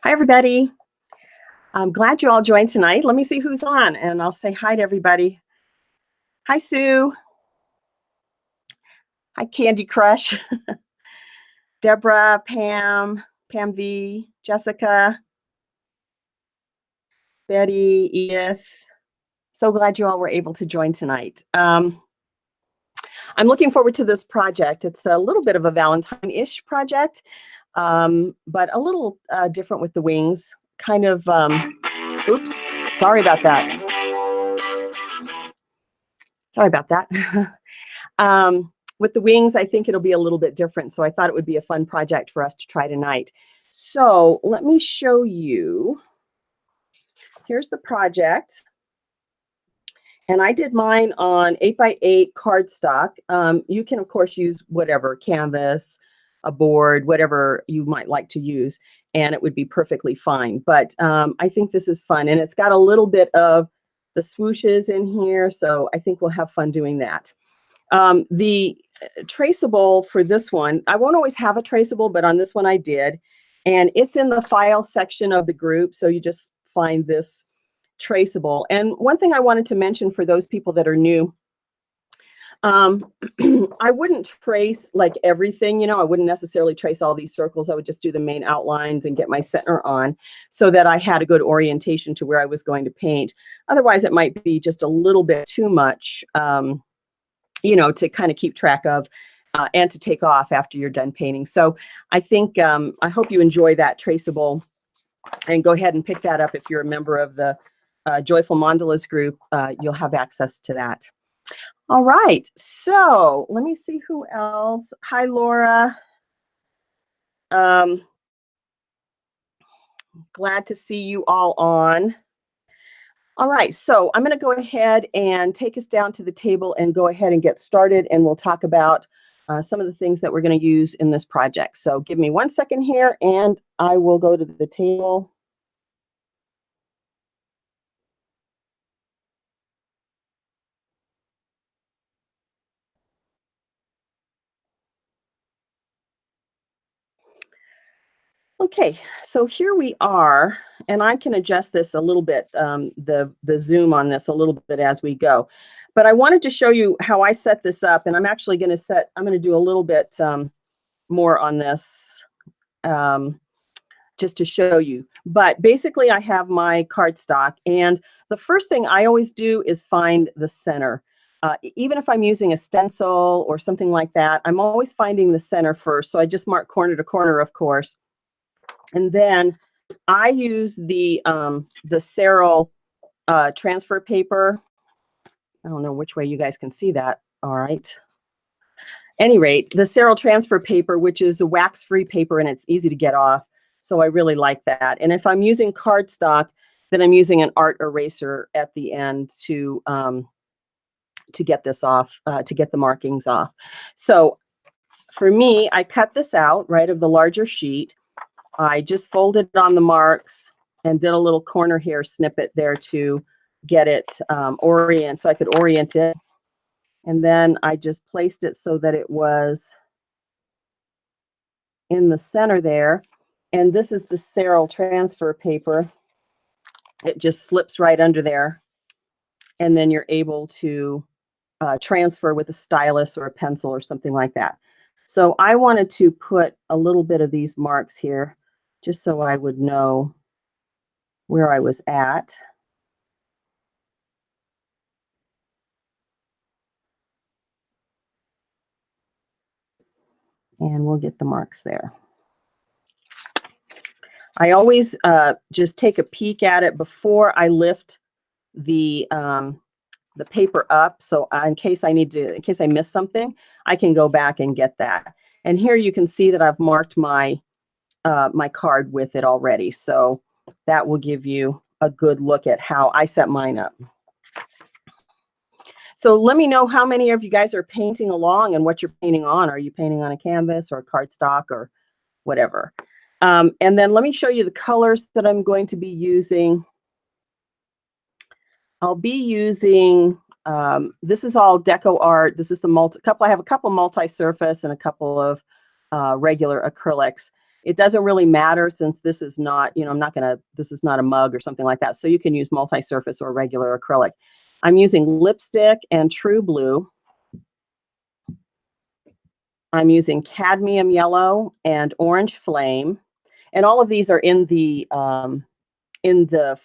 Hi, everybody. I'm glad you all joined tonight. Let me see who's on, and I'll say hi to everybody. Hi, Sue. Hi, Candy Crush. Deborah, Pam, Pam V, Jessica, Betty, Edith. So glad you all were able to join tonight. I'm looking forward to this project. It's a little bit of a Valentine-ish project, but a little different with the wings. Kind of, oops, sorry about that. Sorry about that. With the wings, I think it'll be a little bit different. So I thought it would be a fun project for us to try tonight. So let me show you. Here's the project. And I did mine on 8x8 cardstock. You can, of course, use whatever, canvas, a board, whatever you might like to use, and it would be perfectly fine. But I think this is fun. And it's got a little bit of the swooshes in here, so I think we'll have fun doing that. The traceable for this one, I won't always have a traceable, but on this one I did. And it's in the file section of the group, so you just find this traceable. And one thing I wanted to mention for those people that are new, I wouldn't trace like everything, you know, I wouldn't necessarily trace all these circles. I would just do the main outlines and get my center on so that I had a good orientation to where I was going to paint. Otherwise, it might be just a little bit too much, you know, to kind of keep track of and to take off after you're done painting. So I think, I hope you enjoy that traceable, and go ahead and pick that up. If you're a member of the Joyful Mandalas group, you'll have access to that. All right, so let me see who else. Hi, Laura. Glad to see you all on. All right, so I'm going to go ahead and take us down to the table and go ahead and get started, and we'll talk about some of the things that we're going to use in this project. So give me 1 second here, and I will go to the table. Okay, so here we are, and I can adjust this a little bit, the zoom on this a little bit as we go. But I wanted to show you how I set this up, and I'm actually going to I'm going to do a little bit more on this just to show you. But basically, I have my cardstock, and the first thing I always do is find the center. Even if I'm using a stencil or something like that, I'm always finding the center first. So I just mark corner to corner, of course. And then I use the Serral transfer paper. I don't know which way you guys can see that. All right. Any rate, the Serral transfer paper, which is a wax-free paper, and it's easy to get off. So I really like that. And if I'm using cardstock, then I'm using an art eraser at the end to get this off, to get the markings off. So for me, I cut this out, right, of the larger sheet. I just folded on the marks and did a little corner here snippet there to get it so I could orient it. And then I just placed it so that it was in the center there. And this is the Serral transfer paper. It just slips right under there. And then you're able to transfer with a stylus or a pencil or something like that. So I wanted to put a little bit of these marks here, just so I would know where I was at. And we'll get the marks there. I always just take a peek at it before I lift the paper up. So in case I miss something, I can go back and get that. And here you can see that I've marked my my card with it already. So that will give you a good look at how I set mine up. So let me know how many of you guys are painting along and what you're painting on. Are you painting on a canvas or cardstock or whatever? And then let me show you the colors that I'm going to be using. I'll be using, this is all DecoArt. This is the I have a couple multi-surface and a couple of regular acrylics. It doesn't really matter since this is not, this is not a mug or something like that. So you can use multi-surface or regular acrylic. I'm using lipstick and True Blue. I'm using cadmium yellow and orange flame. And all of these are in the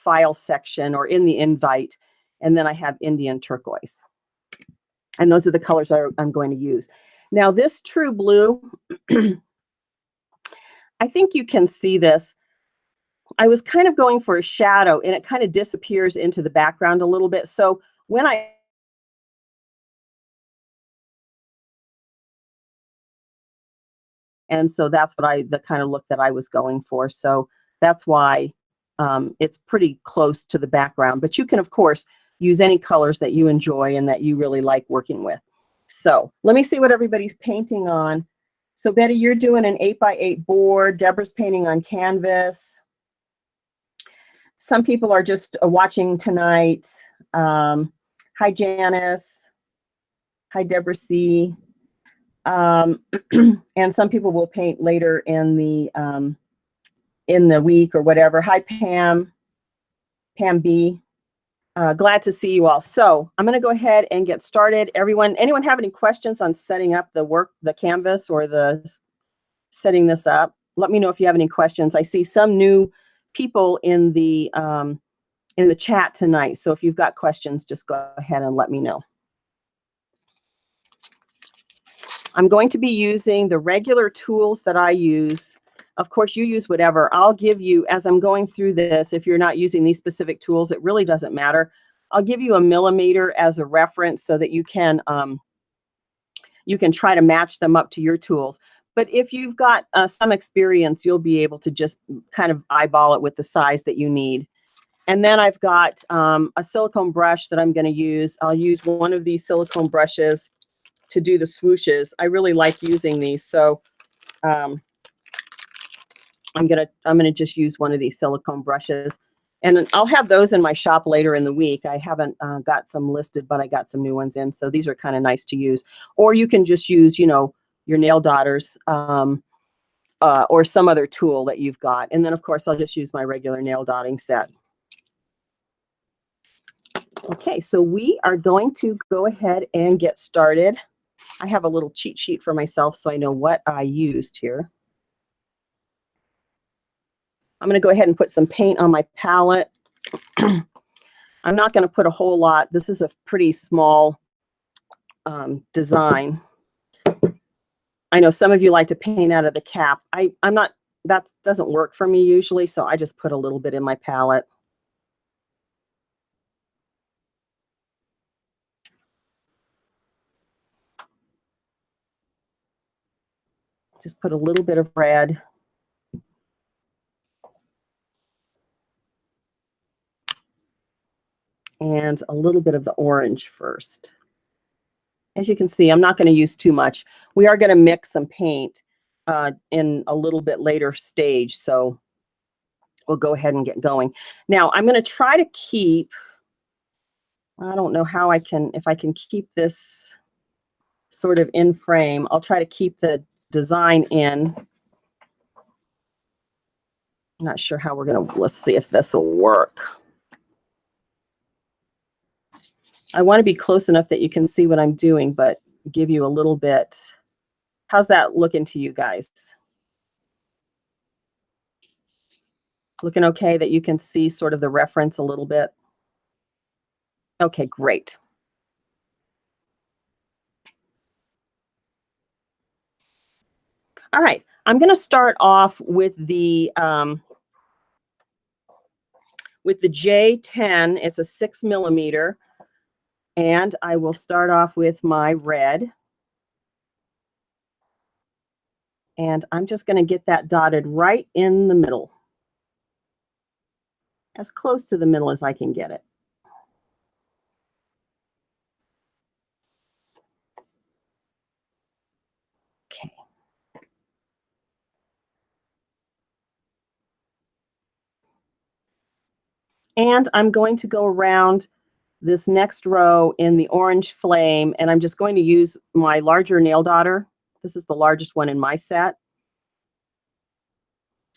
file section or in the invite. And then I have Indian turquoise. And those are the colors I'm going to use. Now this True Blue, I think you can see this. I was kind of going for a shadow and it kind of disappears into the background a little bit. So when and so that's what the kind of look that I was going for. So that's why it's pretty close to the background, but you can of course use any colors that you enjoy and that you really like working with. So let me see what everybody's painting on. So Betty, you're doing an 8x8 board. Deborah's painting on canvas. Some people are just watching tonight. Hi, Janice. Hi, Deborah C. And some people will paint later in the week or whatever. Hi, Pam. Pam B. Glad to see you all. So I'm going to go ahead and get started. Anyone have any questions on setting up the canvas or setting this up? Let me know if you have any questions. I see some new people in the chat tonight. So if you've got questions, just go ahead and let me know. I'm going to be using the regular tools that I use. Of course, you use whatever. I'll give you, as I'm going through this, if you're not using these specific tools, it really doesn't matter. I'll give you a millimeter as a reference so that you can try to match them up to your tools. But if you've got some experience, you'll be able to just kind of eyeball it with the size that you need. And then I've got a silicone brush that I'm going to use. I'll use one of these silicone brushes to do the swooshes. I really like using these, so I'm gonna just use one of these silicone brushes, and I'll have those in my shop later in the week. I haven't got some listed, but I got some new ones in, so these are kind of nice to use. Or you can just use, your nail daughters or some other tool that you've got, and then of course I'll just use my regular nail dotting set. Okay, so we are going to go ahead and get started. I have a little cheat sheet for myself so I know what I used here. I'm going to go ahead and put some paint on my palette. I'm not going to put a whole lot. This is a pretty small design. I know some of you like to paint out of the cap. I'm not, that doesn't work for me usually, so I just put a little bit in my palette. Just put a little bit of red. And a little bit of the orange first. As you can see, I'm not going to use too much. We are going to mix some paint in a little bit later stage, so we'll go ahead and get going. Now, I'm going to try to keep, I don't know how if I can keep this sort of in frame. I'll try to keep the design in. I'm not sure how we're going to, let's see if this will work. I want to be close enough that you can see what I'm doing, but give you a little bit. How's that looking to you guys? Looking okay that you can see sort of the reference a little bit? Okay, great. All right, I'm going to start off with the J10. It's a 6 millimeter, and I will start off with my red. And I'm just going to get that dotted right in the middle, as close to the middle as I can get it. Okay. And I'm going to go around this next row in the orange flame, and I'm just going to use my larger nail daughter. This is the largest one in my set.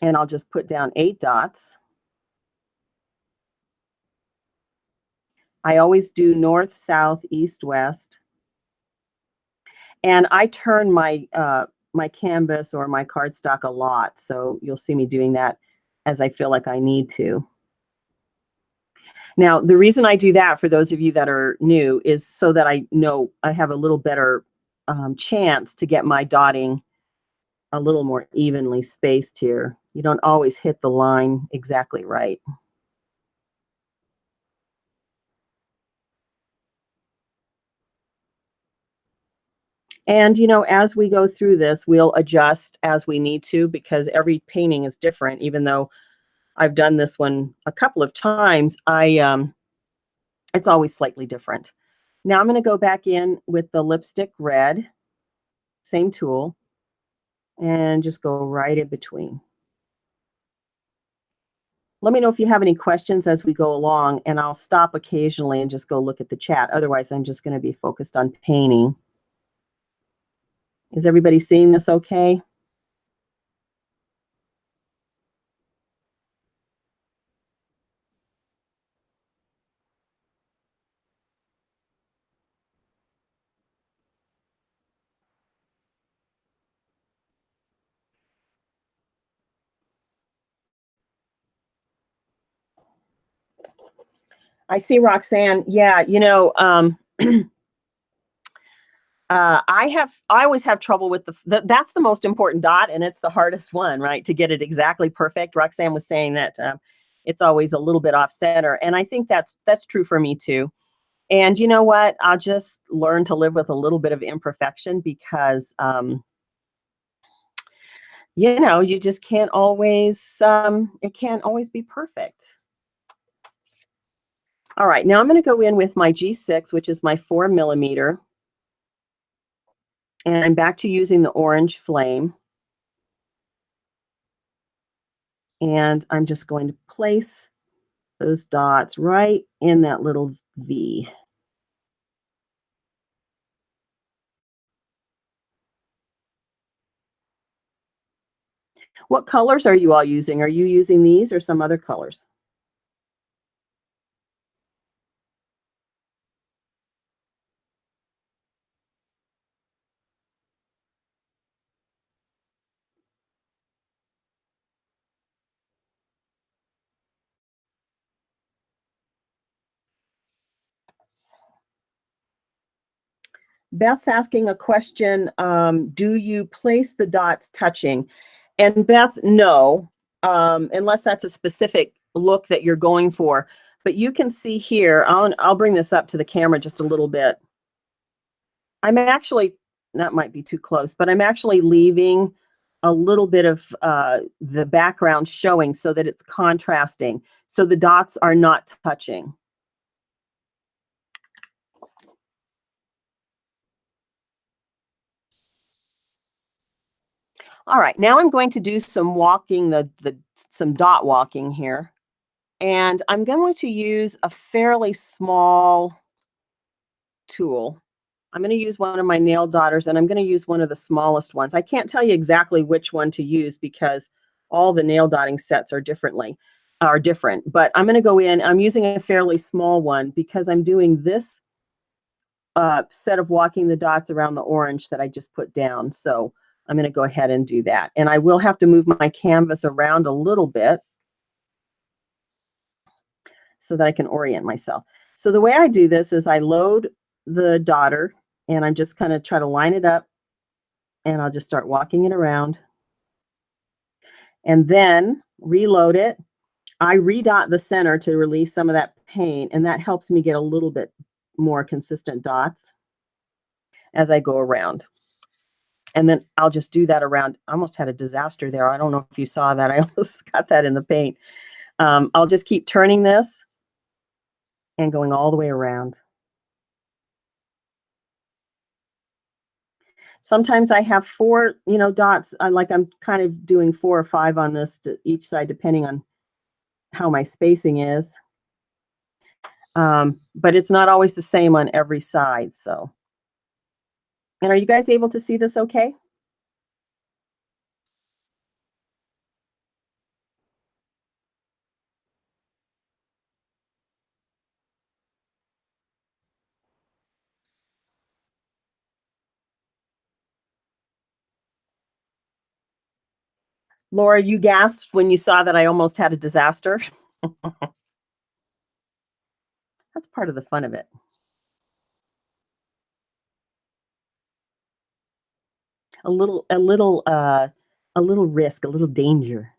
And I'll just put down 8 dots. I always do north, south, east, west. And I turn my canvas or my cardstock a lot, so you'll see me doing that as I feel like I need to. Now, the reason I do that, for those of you that are new, is so that I know I have a little better chance to get my dotting a little more evenly spaced here. You don't always hit the line exactly right. And, as we go through this, we'll adjust as we need to, because every painting is different. Even though I've done this one a couple of times, it's always slightly different. Now I'm going to go back in with the lipstick red, same tool, and just go right in between. Let me know if you have any questions as we go along, and I'll stop occasionally and just go look at the chat. Otherwise, I'm just going to be focused on painting. Is everybody seeing this okay? I see Roxanne. Yeah, I always have trouble with that's the most important dot, and it's the hardest one, right? To get it exactly perfect. Roxanne was saying that it's always a little bit off center, and I think that's true for me too. And you know what? I'll just learn to live with a little bit of imperfection, because you just can't always it can't always be perfect. All right, now I'm going to go in with my G6, which is my 4mm. And I'm back to using the orange flame. And I'm just going to place those dots right in that little V. What colors are you all using? Are you using these or some other colors? Beth's asking a question. Do you place the dots touching? And Beth, no, unless that's a specific look that you're going for. But you can see here, I'll bring this up to the camera just a little bit. I'm actually, that might be too close, but I'm actually leaving a little bit of the background showing so that it's contrasting, so the dots are not touching. All right, now I'm going to do some walking, some dot walking here. And I'm going to use a fairly small tool. I'm going to use one of my nail dotters, and I'm going to use one of the smallest ones. I can't tell you exactly which one to use because all the nail dotting sets are different. But I'm going to go in. I'm using a fairly small one because I'm doing this set of walking the dots around the orange that I just put down. So I'm going to go ahead and do that. And I will have to move my canvas around a little bit so that I can orient myself. So the way I do this is I load the dotter, and I'm just kind of try to line it up, and I'll just start walking it around, and then reload it. I redot the center to release some of that paint, and that helps me get a little bit more consistent dots as I go around. And then I'll just do that around. I almost had a disaster there. I don't know if you saw that. I almost got that in the paint. I'll just keep turning this and going all the way around. Sometimes I have 4, dots. I'm kind of doing 4 or 5 on this to each side, depending on how my spacing is. But it's not always the same on every side. So, and are you guys able to see this okay? Laura, you gasped when you saw that I almost had a disaster. That's part of the fun of it. A little risk, a little danger.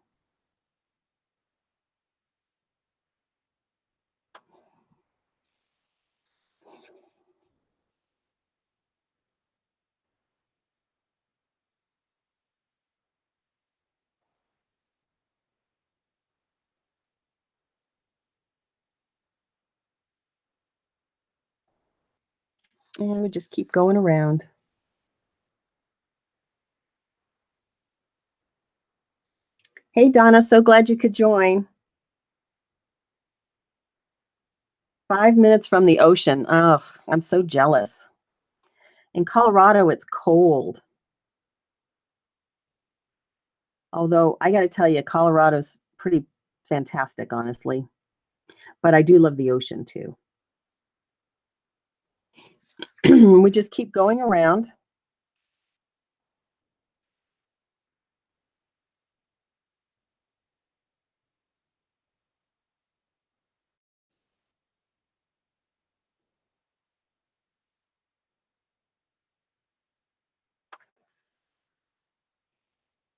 And we just keep going around. Hey, Donna, so glad you could join. 5 minutes from the ocean. Oh, I'm so jealous. In Colorado, it's cold. Although I got to tell you, Colorado's pretty fantastic, honestly. But I do love the ocean too. We just keep going around.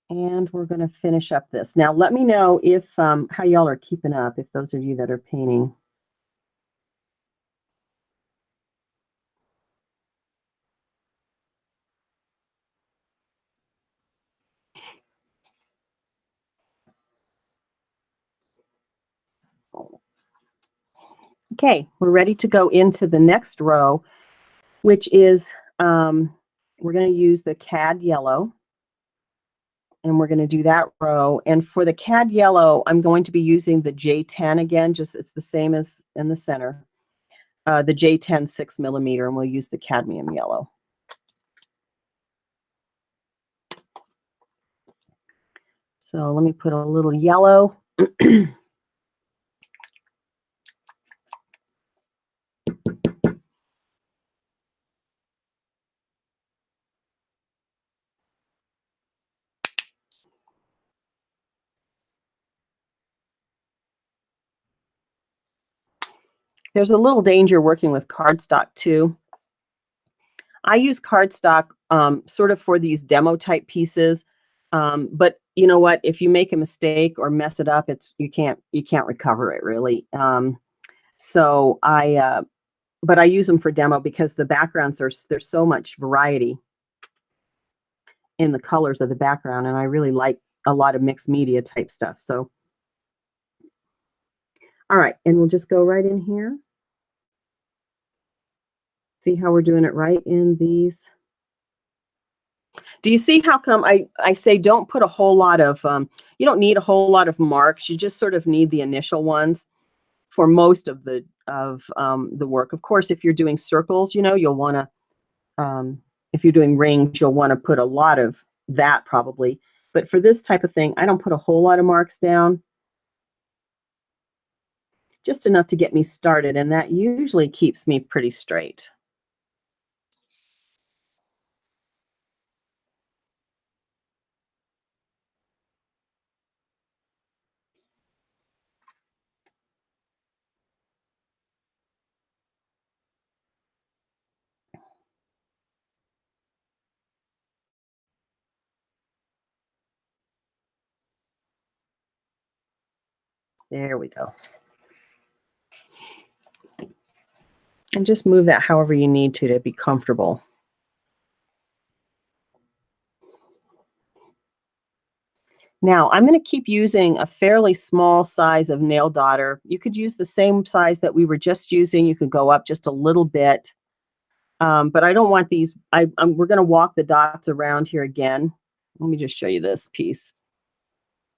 And we're going to finish up this. Now, let me know if how y'all are keeping up, if those of you that are painting. Okay, we're ready to go into the next row, which is we're going to use the cad yellow. And we're going to do that row. And for the cad yellow, I'm going to be using the J10 again, just it's the same as in the center. The J10 6mm, and we'll use the cadmium yellow. So let me put a little yellow. There's a little danger working with cardstock too. I use cardstock sort of for these demo type pieces. But you know what? If you make a mistake or mess it up, you can't recover it really. So but I use them for demo because the backgrounds there's so much variety in the colors of the background, and I really like a lot of mixed media type stuff. So, all right, and we'll just go right in here. See how we're doing it right in these. Do you see how come I say don't put a whole lot of, you don't need a whole lot of marks. You just sort of need the initial ones for most of the work. Of course, if you're doing circles, you know, you'll want to, if you're doing rings, you'll want to put a lot of that probably. But for this type of thing, I don't put a whole lot of marks down. Just enough to get me started, and that usually keeps me pretty straight. There we go. And just move that however you need to be comfortable. Now, I'm going to keep using a fairly small size of nail daughter. You could use the same size that we were just using. You could go up just a little bit. But I don't want these. We're going to walk the dots around here again. Let me just show you this piece.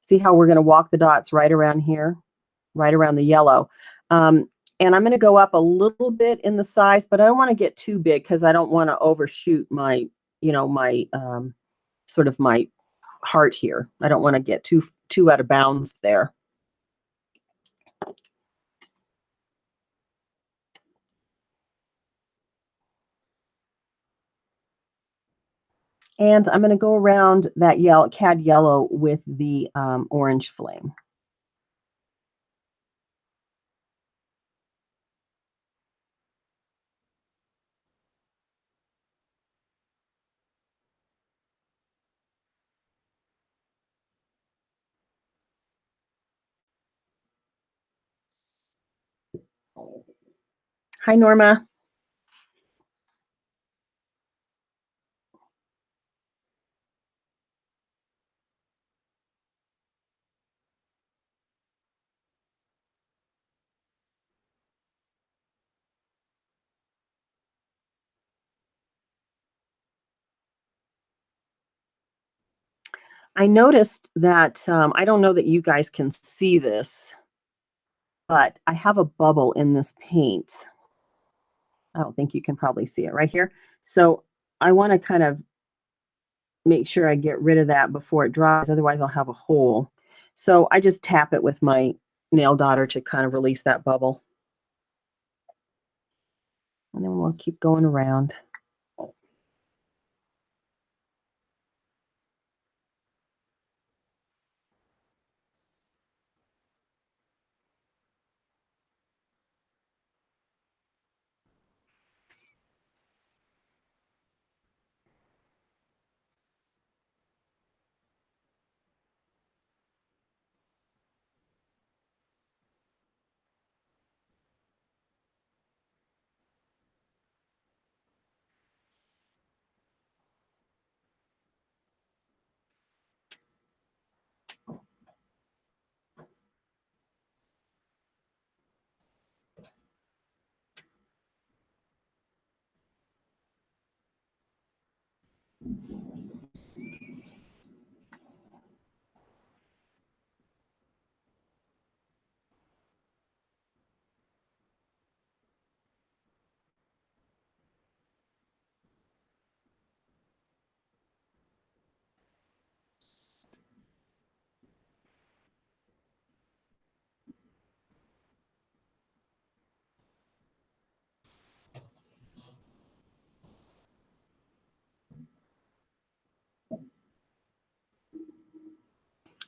See how we're going to walk the dots right around here, right around the yellow. And I'm going to go up a little bit in the size, but I don't want to get too big because I don't want to overshoot my, my sort of my heart here. I don't want to get too out of bounds there. And I'm going to go around that yellow, cad yellow with the orange flame. Hi, Norma. I noticed that, I don't know that you guys can see this, but I have a bubble in this paint. I don't think you can probably see it right here. So I want to kind of make sure I get rid of that before it dries. Otherwise, I'll have a hole. So I just tap it with my nail daughter to kind of release that bubble. And then we'll keep going around.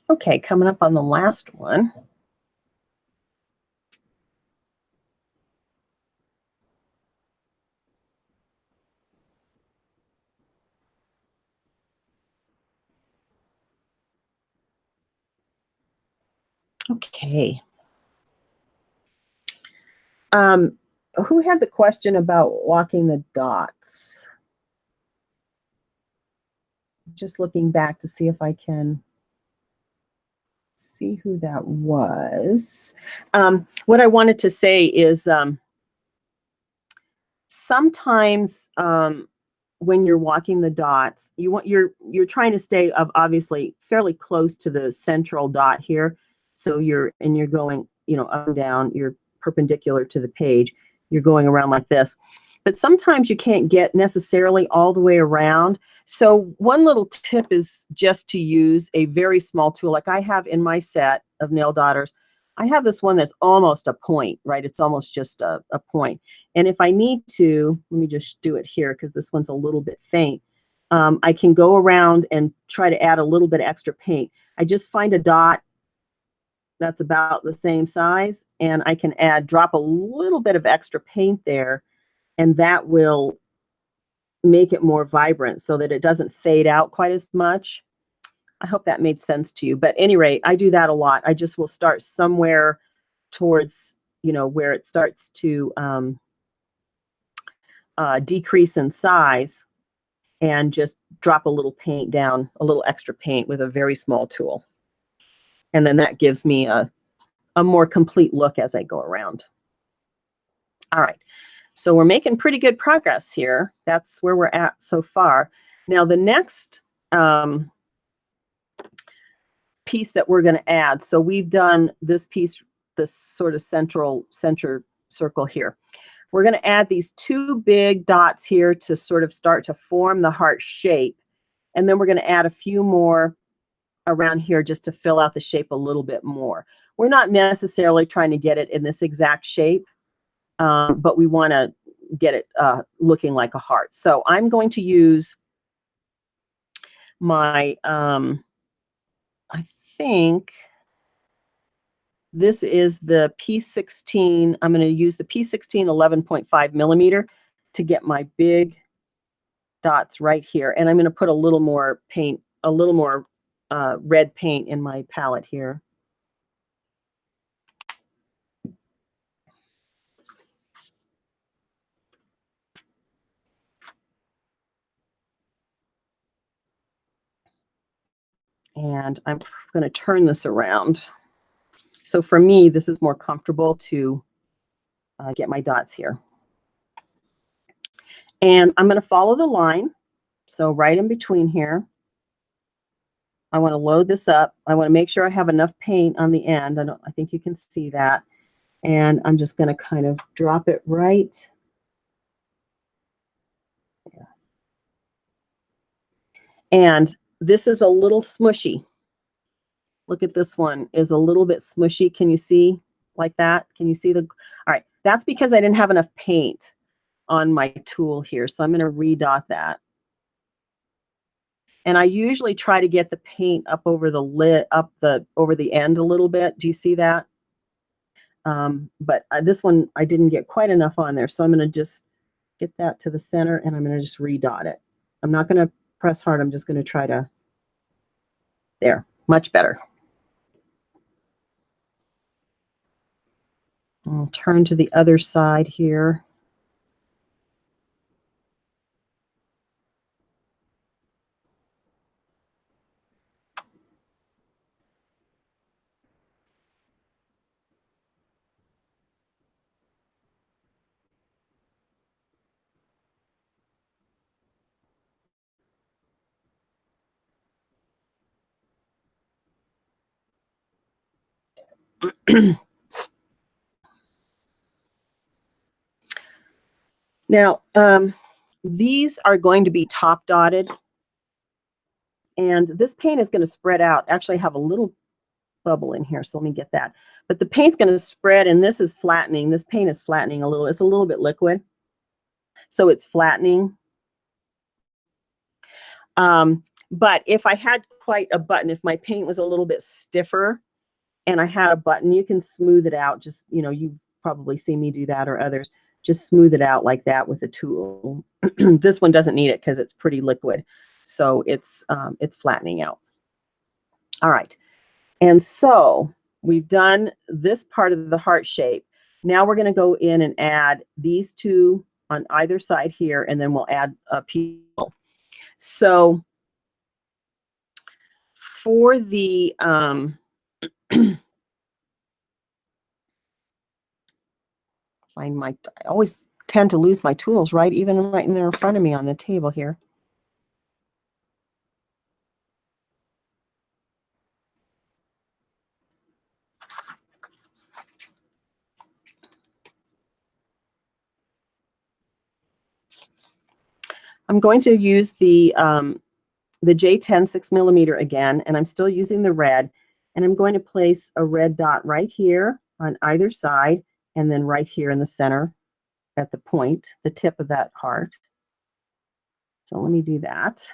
Okay, coming up on the last one. Okay. Who had the question about walking the dots? Just looking back to see if I can see who that was. What I wanted to say is sometimes when you're walking the dots, you're trying to stay obviously fairly close to the central dot here. So you're going, up and down, you're perpendicular to the page. You're going around like this. But sometimes you can't get necessarily all the way around. So one little tip is just to use a very small tool. Like I have in my set of nail daughters, I have this one that's almost a point, right? It's almost just a point. And if I need to, let me just do it here because this one's a little bit faint. I can go around and try to add a little bit of extra paint. I just find a dot that's about the same size, and I can drop a little bit of extra paint there, and that will make it more vibrant so that it doesn't fade out quite as much. I hope that made sense to you. But at any rate, I do that a lot. I just will start somewhere towards, where it starts to decrease in size and just drop a little paint down, a little extra paint with a very small tool. And then that gives me a more complete look as I go around. All right. So we're making pretty good progress here. That's where we're at so far. Now the next piece that we're going to add. So we've done this piece, this sort of center circle here. We're going to add these two big dots here to sort of start to form the heart shape. And then we're going to add a few more around here just to fill out the shape a little bit more. We're not necessarily trying to get it in this exact shape, but we want to get it looking like a heart. So I'm going to use my, I think this is the P16. I'm going to use the P16 11.5 millimeter to get my big dots right here. And I'm going to put a little more paint, a little more red paint in my palette here. And I'm going to turn this around. So for me, this is more comfortable to get my dots here. And I'm going to follow the line. So right in between here, I want to load this up. I want to make sure I have enough paint on the end. I think you can see that. And I'm just going to kind of drop it right there. And this is a little smushy. Look at this one is a little bit smushy. Can you see like that? Can you see the, all right. That's because I didn't have enough paint on my tool here. So I'm going to redot that. And I usually try to get the paint up over the lid, over the end a little bit. Do you see that? But this one, I didn't get quite enough on there. So I'm going to just get that to the center and I'm going to just redot it. I'm not going to press hard. I'm just going to try to, there, much better. I'll turn to the other side here. Now, these are going to be top dotted. And this paint is going to spread out. Actually, I have a little bubble in here, so let me get that. But the paint's going to spread, and this is flattening. This paint is flattening a little. It's a little bit liquid, so it's flattening. But if I had quite a button, if my paint was a little bit stiffer and I had a button, you can smooth it out. Just, you know, you've probably seen me do that or others. Just smooth it out like that with a tool. This one doesn't need it because it's pretty liquid. So it's flattening out. All right. And so we've done this part of the heart shape. Now we're going to go in and add these two on either side here, and then we'll add a pupil. So for the I always tend to lose my tools, right? Even right in there in front of me on the table here. I'm going to use the J10 6mm again, and I'm still using the red. And I'm going to place a red dot right here on either side, and then right here in the center at the point, the tip of that heart. So let me do that.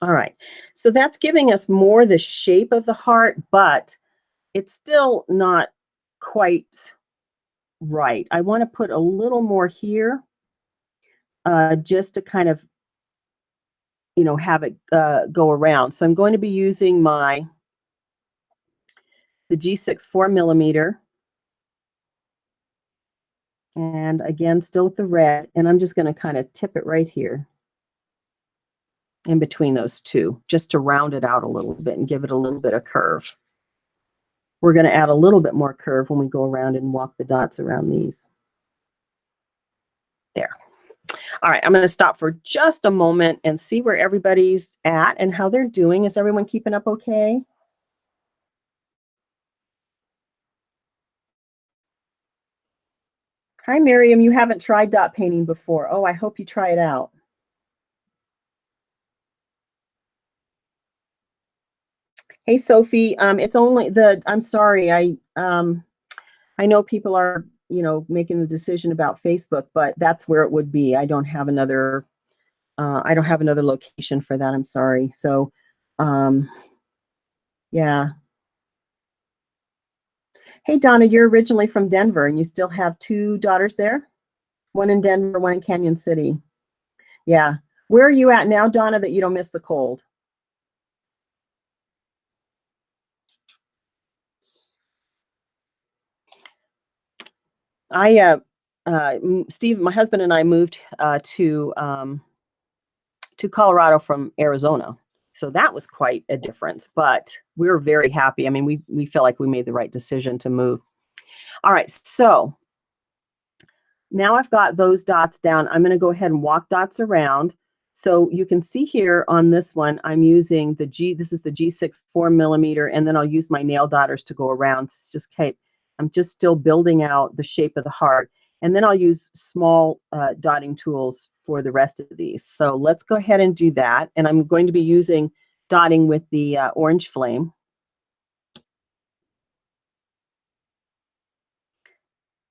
All right, so that's giving us more the shape of the heart, but it's still not quite right. I want to put a little more here, just to kind of, you know, have it go around. So I'm going to be using the G6 4mm, and again, still with the red, and I'm just going to kind of tip it right here in between those two, just to round it out a little bit and give it a little bit of curve. We're going to add a little bit more curve when we go around and walk the dots around these. There. All right, I'm going to stop for just a moment and see where everybody's at and how they're doing. Is everyone keeping up okay? Hi, Miriam. You haven't tried dot painting before. Oh, I hope you try it out. Hey, Sophie. It's only I'm sorry. I know people are, making the decision about Facebook, but that's where it would be. I don't have another location for that. I'm sorry. So, um, yeah. Hey, Donna, you're originally from Denver and you still have two daughters there? One in Denver, one in Canyon City. Yeah. Where are you at now, Donna, that you don't miss the cold? Steve, my husband and I moved to Colorado from Arizona. So that was quite a difference, but we were very happy. I mean, we felt like we made the right decision to move. All right, so now I've got those dots down. I'm going to go ahead and walk dots around. So you can see here on this one, I'm using this is the G6 4mm, and then I'll use my nail dotters to go around. It's just I'm just still building out the shape of the heart. And then I'll use small dotting tools for the rest of these. So let's go ahead and do that. And I'm going to be using dotting with the orange flame.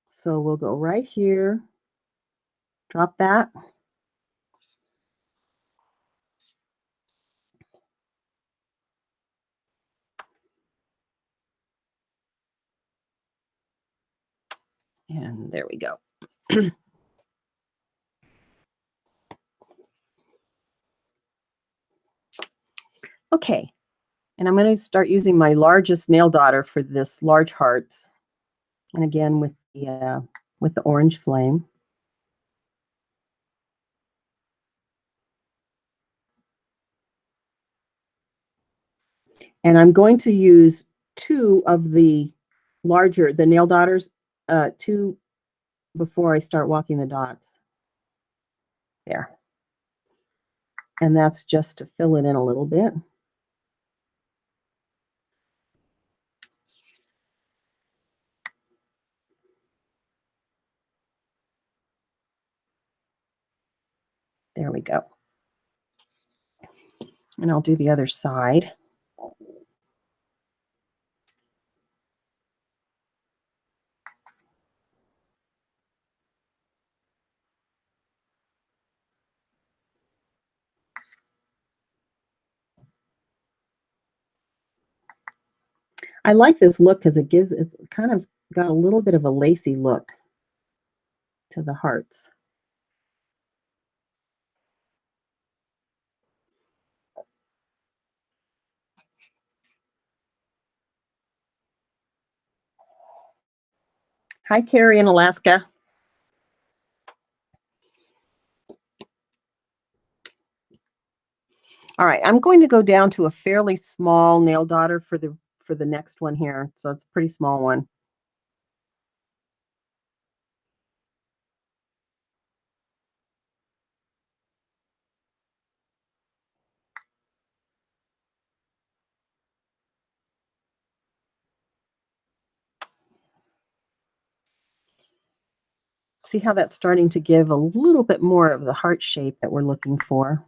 So we'll go right here, drop that. And there we go. Okay, and I'm going to start using my largest nail dotter for this large hearts. And again, with the orange flame. And I'm going to use two of the nail dotters, two before I start walking the dots. There. And that's just to fill it in a little bit. There we go. And I'll do the other side. I like this look because it's kind of got a little bit of a lacy look to the hearts. Hi, Carrie in Alaska. All right, I'm going to go down to a fairly small nail dotter for the next one here. So it's a pretty small one. See how that's starting to give a little bit more of the heart shape that we're looking for.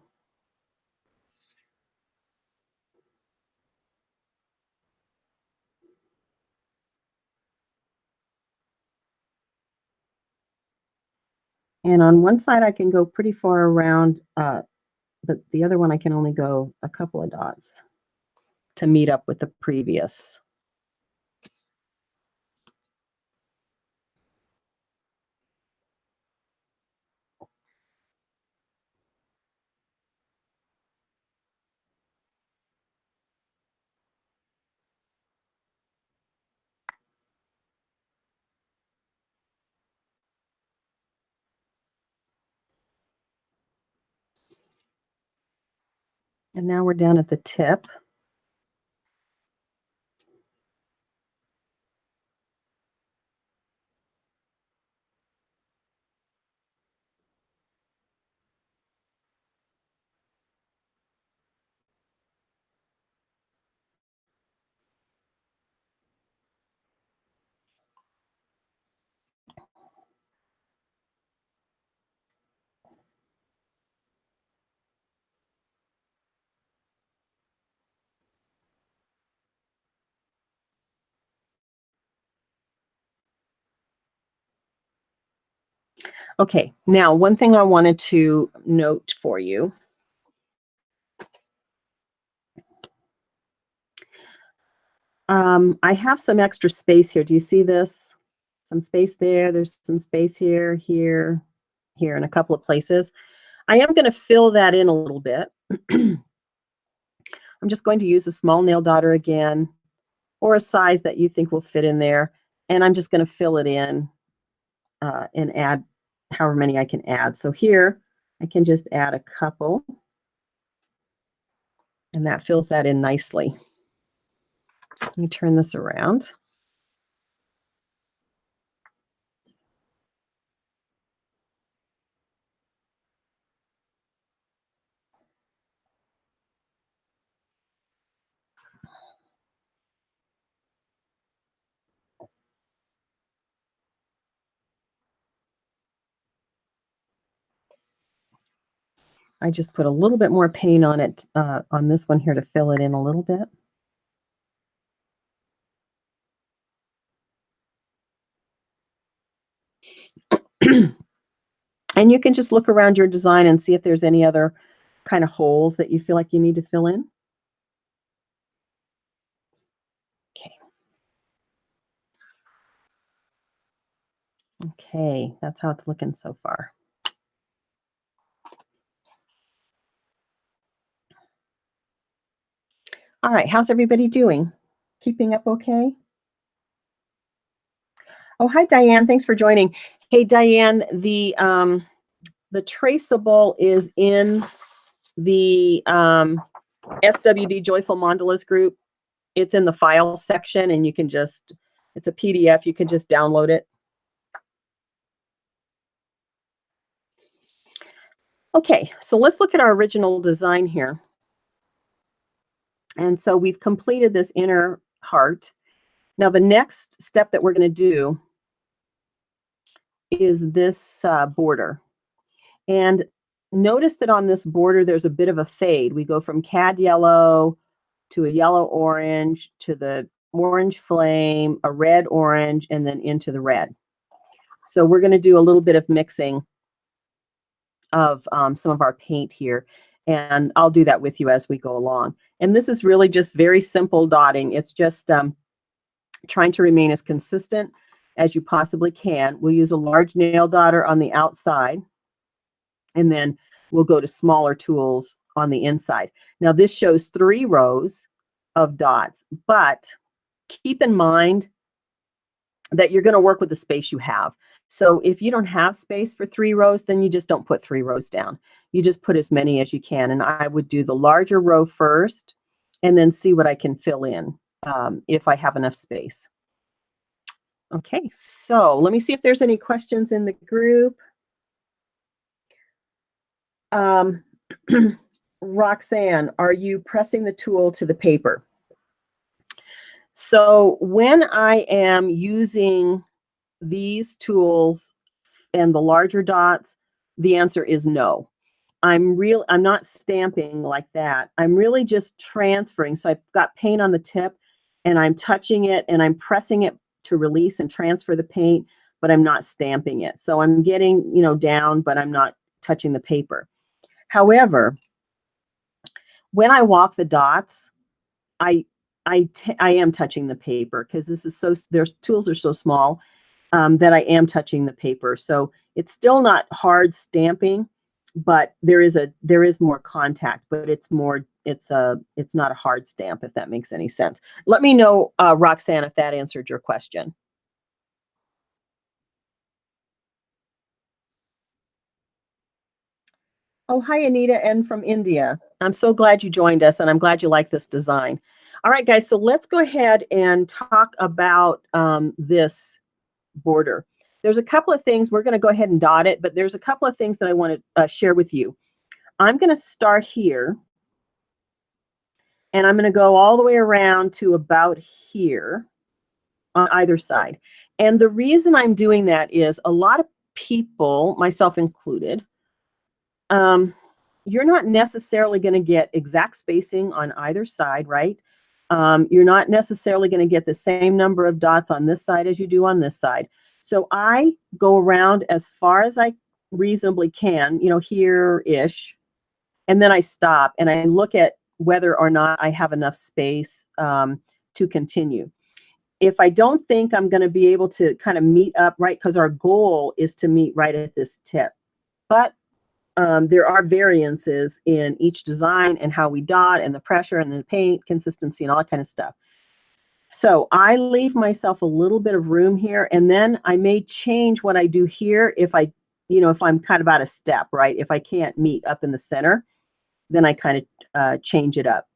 And on one side, I can go pretty far around, but the other one, I can only go a couple of dots to meet up with the previous. And now we're down at the tip. Okay, now one thing I wanted to note for you. I have some extra space here. Do you see this? Some space there. There's some space here, here, here, in a couple of places. I am going to fill that in a little bit. I'm just going to use a small nail daughter again, or a size that you think will fit in there. And I'm just going to fill it in and add however many I can add. So here, I can just add a couple. And that fills that in nicely. Let me turn this around. I just put a little bit more paint on it, on this one here to fill it in a little bit. And you can just look around your design and see if there's any other kind of holes that you feel like you need to fill in. Okay. Okay, that's how it's looking so far. All right, how's everybody doing? Keeping up okay? Oh, hi, Diane. Thanks for joining. Hey, Diane, the traceable is in the SWD Joyful Mandalas group. It's in the files section, and you can just, it's a PDF. You can just download it. Okay, so let's look at our original design here. And so we've completed this inner heart. Now the next step that we're going to do is this border. And notice that on this border, there's a bit of a fade. We go from cad yellow to a yellow orange to the orange flame, a red orange, and then into the red. So we're going to do a little bit of mixing of some of our paint here. And I'll do that with you as we go along. And this is really just very simple dotting. It's just trying to remain as consistent as you possibly can. We'll use a large nail daughter on the outside, and then we'll go to smaller tools on the inside. Now this shows 3 rows of dots, but keep in mind that you're going to work with the space you have. So if you don't have space for 3 rows, then you just don't put 3 rows down. You just put as many as you can. And I would do the larger row first and then see what I can fill in if I have enough space. Okay, so let me see if there's any questions in the group. Roxanne, are you pressing the tool to the paper? So when I am using these tools and the larger dots, the answer is no. I'm not stamping like that. I'm really just transferring. So I've got paint on the tip and I'm touching it and I'm pressing it to release and transfer the paint, but I'm not stamping it. So I'm getting, you know, down, but I'm not touching the paper. However, when I walk the dots, I am touching the paper because this is so, their tools are so small that I am touching the paper. So it's still not hard stamping, but there is more contact, but it's not a hard stamp, if that makes any sense. Let me know, Roxanne, if that answered your question. Oh, hi, Anita, and from India. I'm so glad you joined us, and I'm glad you like this design. All right, guys, so let's go ahead and talk about this border. There's a couple of things. We're going to go ahead and dot it, but there's a couple of things that I want to share with you. I'm going to start here, and I'm going to go all the way around to about here on either side. And the reason I'm doing that is a lot of people, myself included, you're not necessarily going to get exact spacing on either side, right? You're not necessarily going to get the same number of dots on this side as you do on this side. So I go around as far as I reasonably can, you know, here-ish, and then I stop and I look at whether or not I have enough space to continue. If I don't think I'm going to be able to kind of meet up right, because our goal is to meet right at this tip, but there are variances in each design and how we dot and the pressure and the paint consistency and all that kind of stuff. So I leave myself a little bit of room here, and then I may change what I do here if I, you know, if I'm kind of out of step, right? If I can't meet up in the center, then I kind of change it up.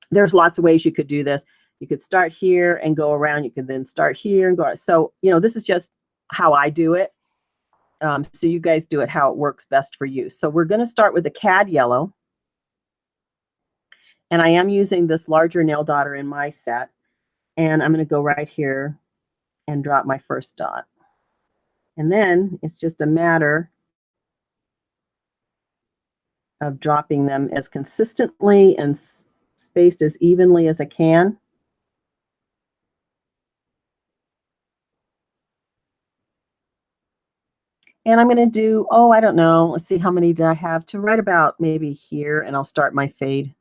There's lots of ways you could do this. You could start here and go around. You could then start here and go. So, you know, this is just how I do it. So you guys do it how it works best for you. So we're going to start with the cad yellow. And I am using this larger nail dotter in my set. And I'm going to go right here and drop my first dot. And then it's just a matter of dropping them as consistently and spaced as evenly as I can. And I'm going to do, oh, I don't know. Let's see, how many do I have? To right about maybe here, and I'll start my fade.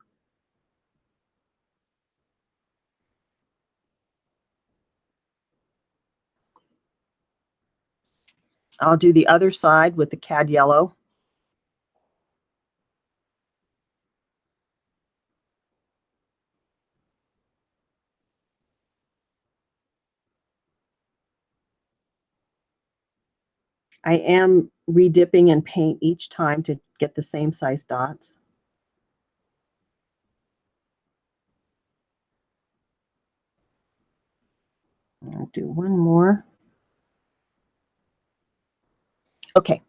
I'll do the other side with the cad yellow. I am redipping in paint each time to get the same size dots. I'll do one more. Okay.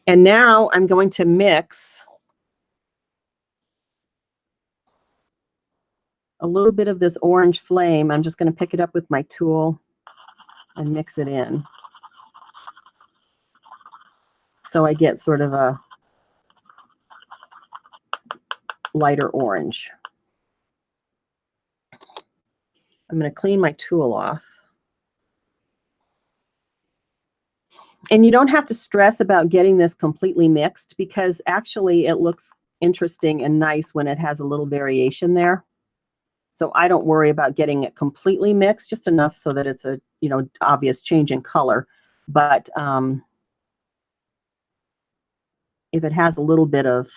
And now I'm going to mix a little bit of this orange flame. I'm just going to pick it up with my tool and mix it in. So I get sort of a lighter orange. I'm going to clean my tool off. And you don't have to stress about getting this completely mixed, because actually it looks interesting and nice when it has a little variation there. So I don't worry about getting it completely mixed, just enough so that it's a, you know, obvious change in color. But if it has a little bit of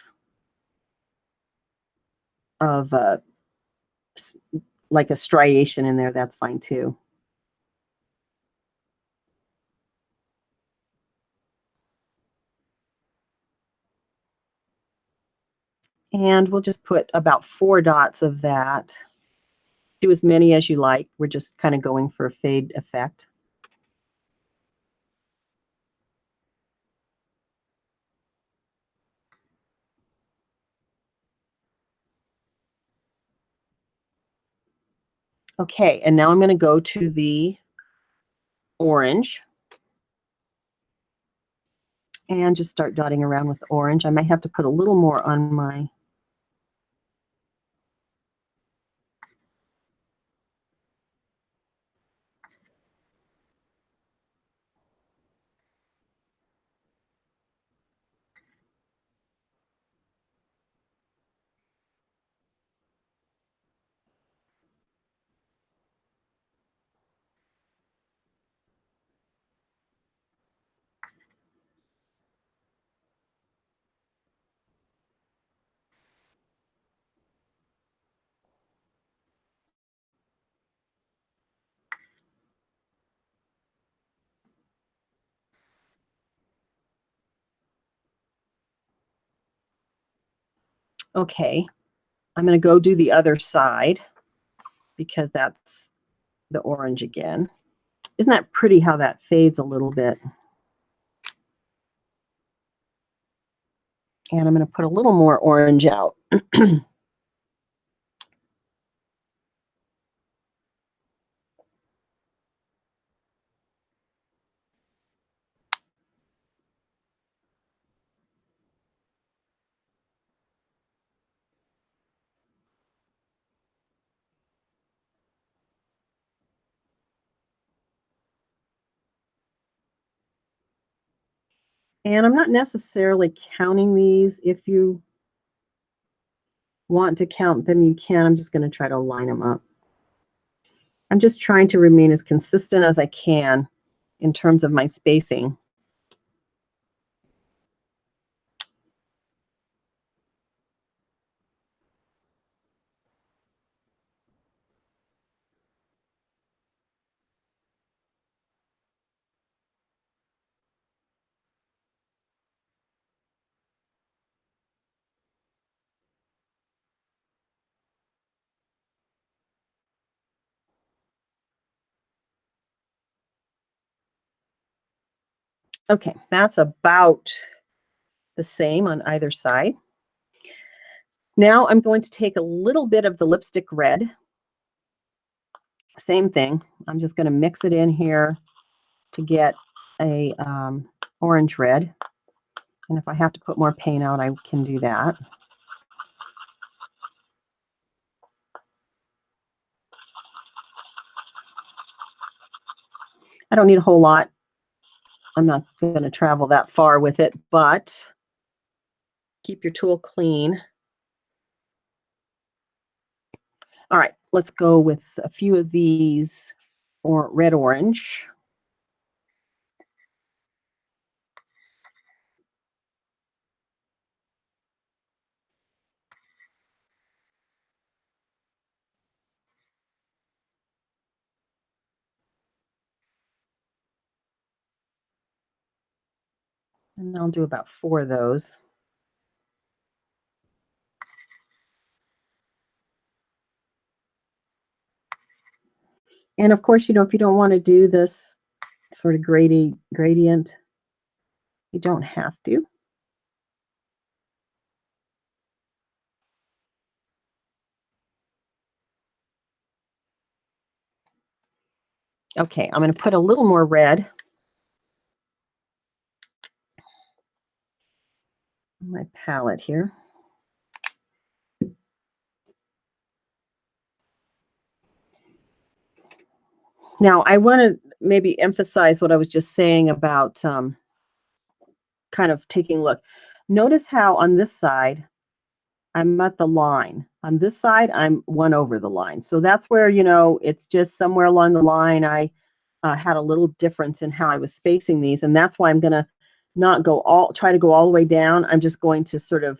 like a striation in there, that's fine too. And we'll just put about 4 dots of that. Do as many as you like. We're just kind of going for a fade effect. Okay, and now I'm going to go to the orange and just start dotting around with the orange. I might have to put a little more on my okay, I'm going to go do the other side because that's the orange again. Isn't that pretty how that fades a little bit? And I'm going to put a little more orange out. And I'm not necessarily counting these. If you want to count them, you can. I'm just going to try to line them up. I'm just trying to remain as consistent as I can in terms of my spacing. Okay, that's about the same on either side. Now I'm going to take a little bit of the lipstick red. Same thing. I'm just going to mix it in here to get a orange red. And if I have to put more paint out, I can do that. I don't need a whole lot. I'm not going to travel that far with it, but keep your tool clean. All right, let's go with a few of these or red orange. And I'll do about 4 of those. And of course, if you don't want to do this sort of gradient, you don't have to. Okay, I'm going to put a little more red on my palette here. Now, I want to maybe emphasize what I was just saying about kind of taking a look. Notice how on this side, I'm at the line. On this side, I'm 1 over the line. So that's where, it's just somewhere along the line, I had a little difference in how I was spacing these. And that's why I'm going to not try to go all the way down. I'm just going to sort of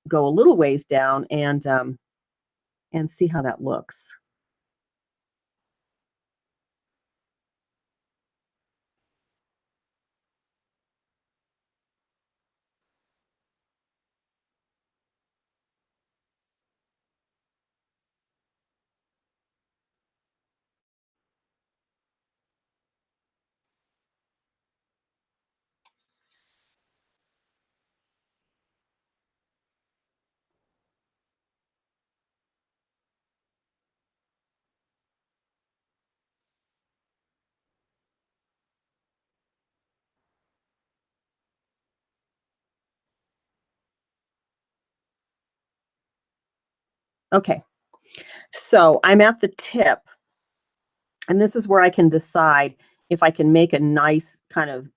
go a little ways down and see how that looks. Okay, so I'm at the tip, and this is where I can decide if I can make a nice kind of,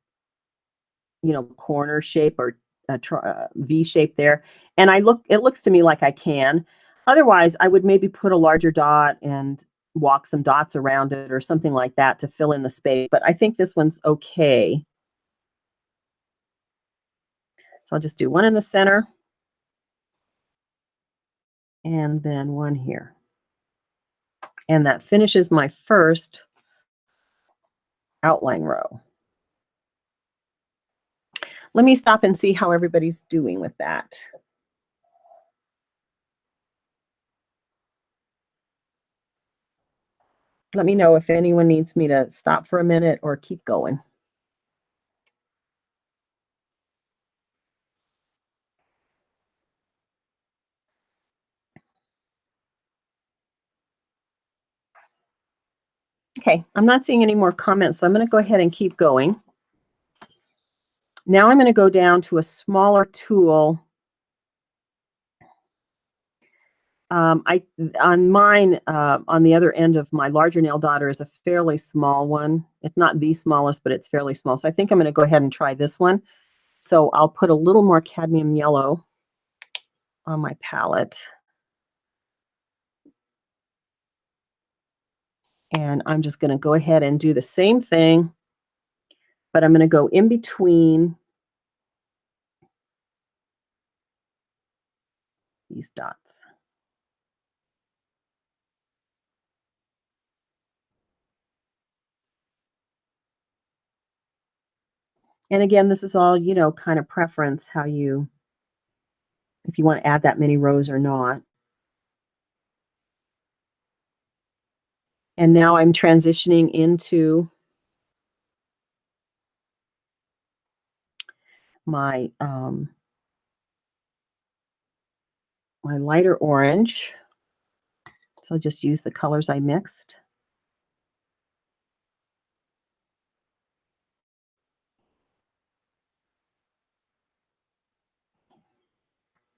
corner shape or a V shape there. And it looks to me like I can. Otherwise, I would maybe put a larger dot and walk some dots around it or something like that to fill in the space. But I think this one's okay. So I'll just do one in the center and then one here. And that finishes my first outline row. Let me stop and see how everybody's doing with that. Let me know if anyone needs me to stop for a minute or keep going. Okay, I'm not seeing any more comments, so I'm going to go ahead and keep going. Now I'm going to go down to a smaller tool. On mine, on the other end of my larger nail daughter is a fairly small one. It's not the smallest, but it's fairly small. So I think I'm going to go ahead and try this one. So I'll put a little more cadmium yellow on my palette. And I'm just going to go ahead and do the same thing, but I'm going to go in between these dots. And again, this is all, kind of preference, how you, if you want to add that many rows or not. And now I'm transitioning into my my lighter orange. So I'll just use the colors I mixed.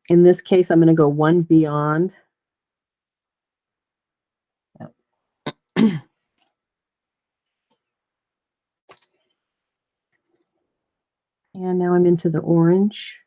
In this case, I'm going to go one beyond. And now I'm into the orange.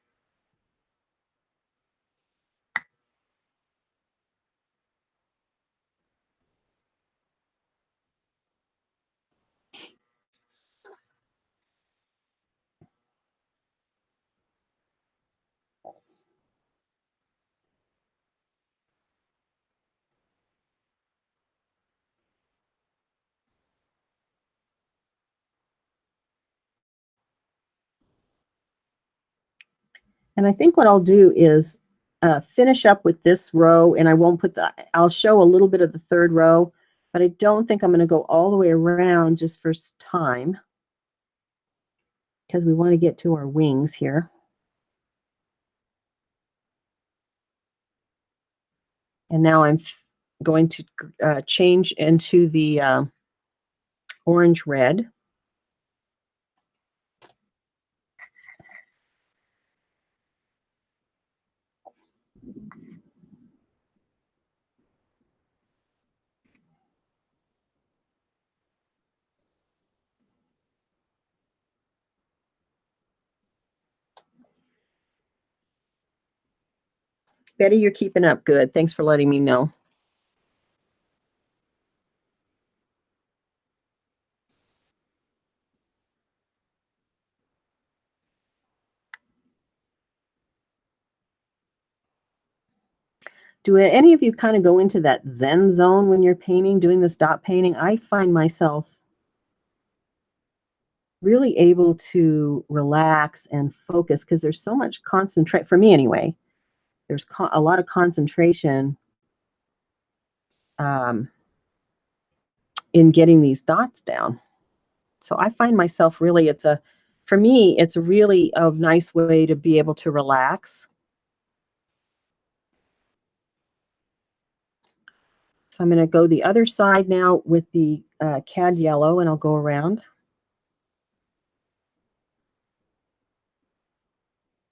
And I think what I'll do is finish up with this row, and I won't put I'll show a little bit of the third row, but I don't think I'm going to go all the way around just for time, because we want to get to our wings here. And now I'm going to change into the orange red. Betty, you're keeping up good. Thanks for letting me know. Do any of you kind of go into that Zen zone when you're painting, doing this dot painting? I find myself really able to relax and focus because there's so much concentrate, for me anyway, there's a lot of concentration in getting these dots down. So I find myself really, for me, it's really a nice way to be able to relax. So I'm going to go the other side now with the cad yellow, and I'll go around.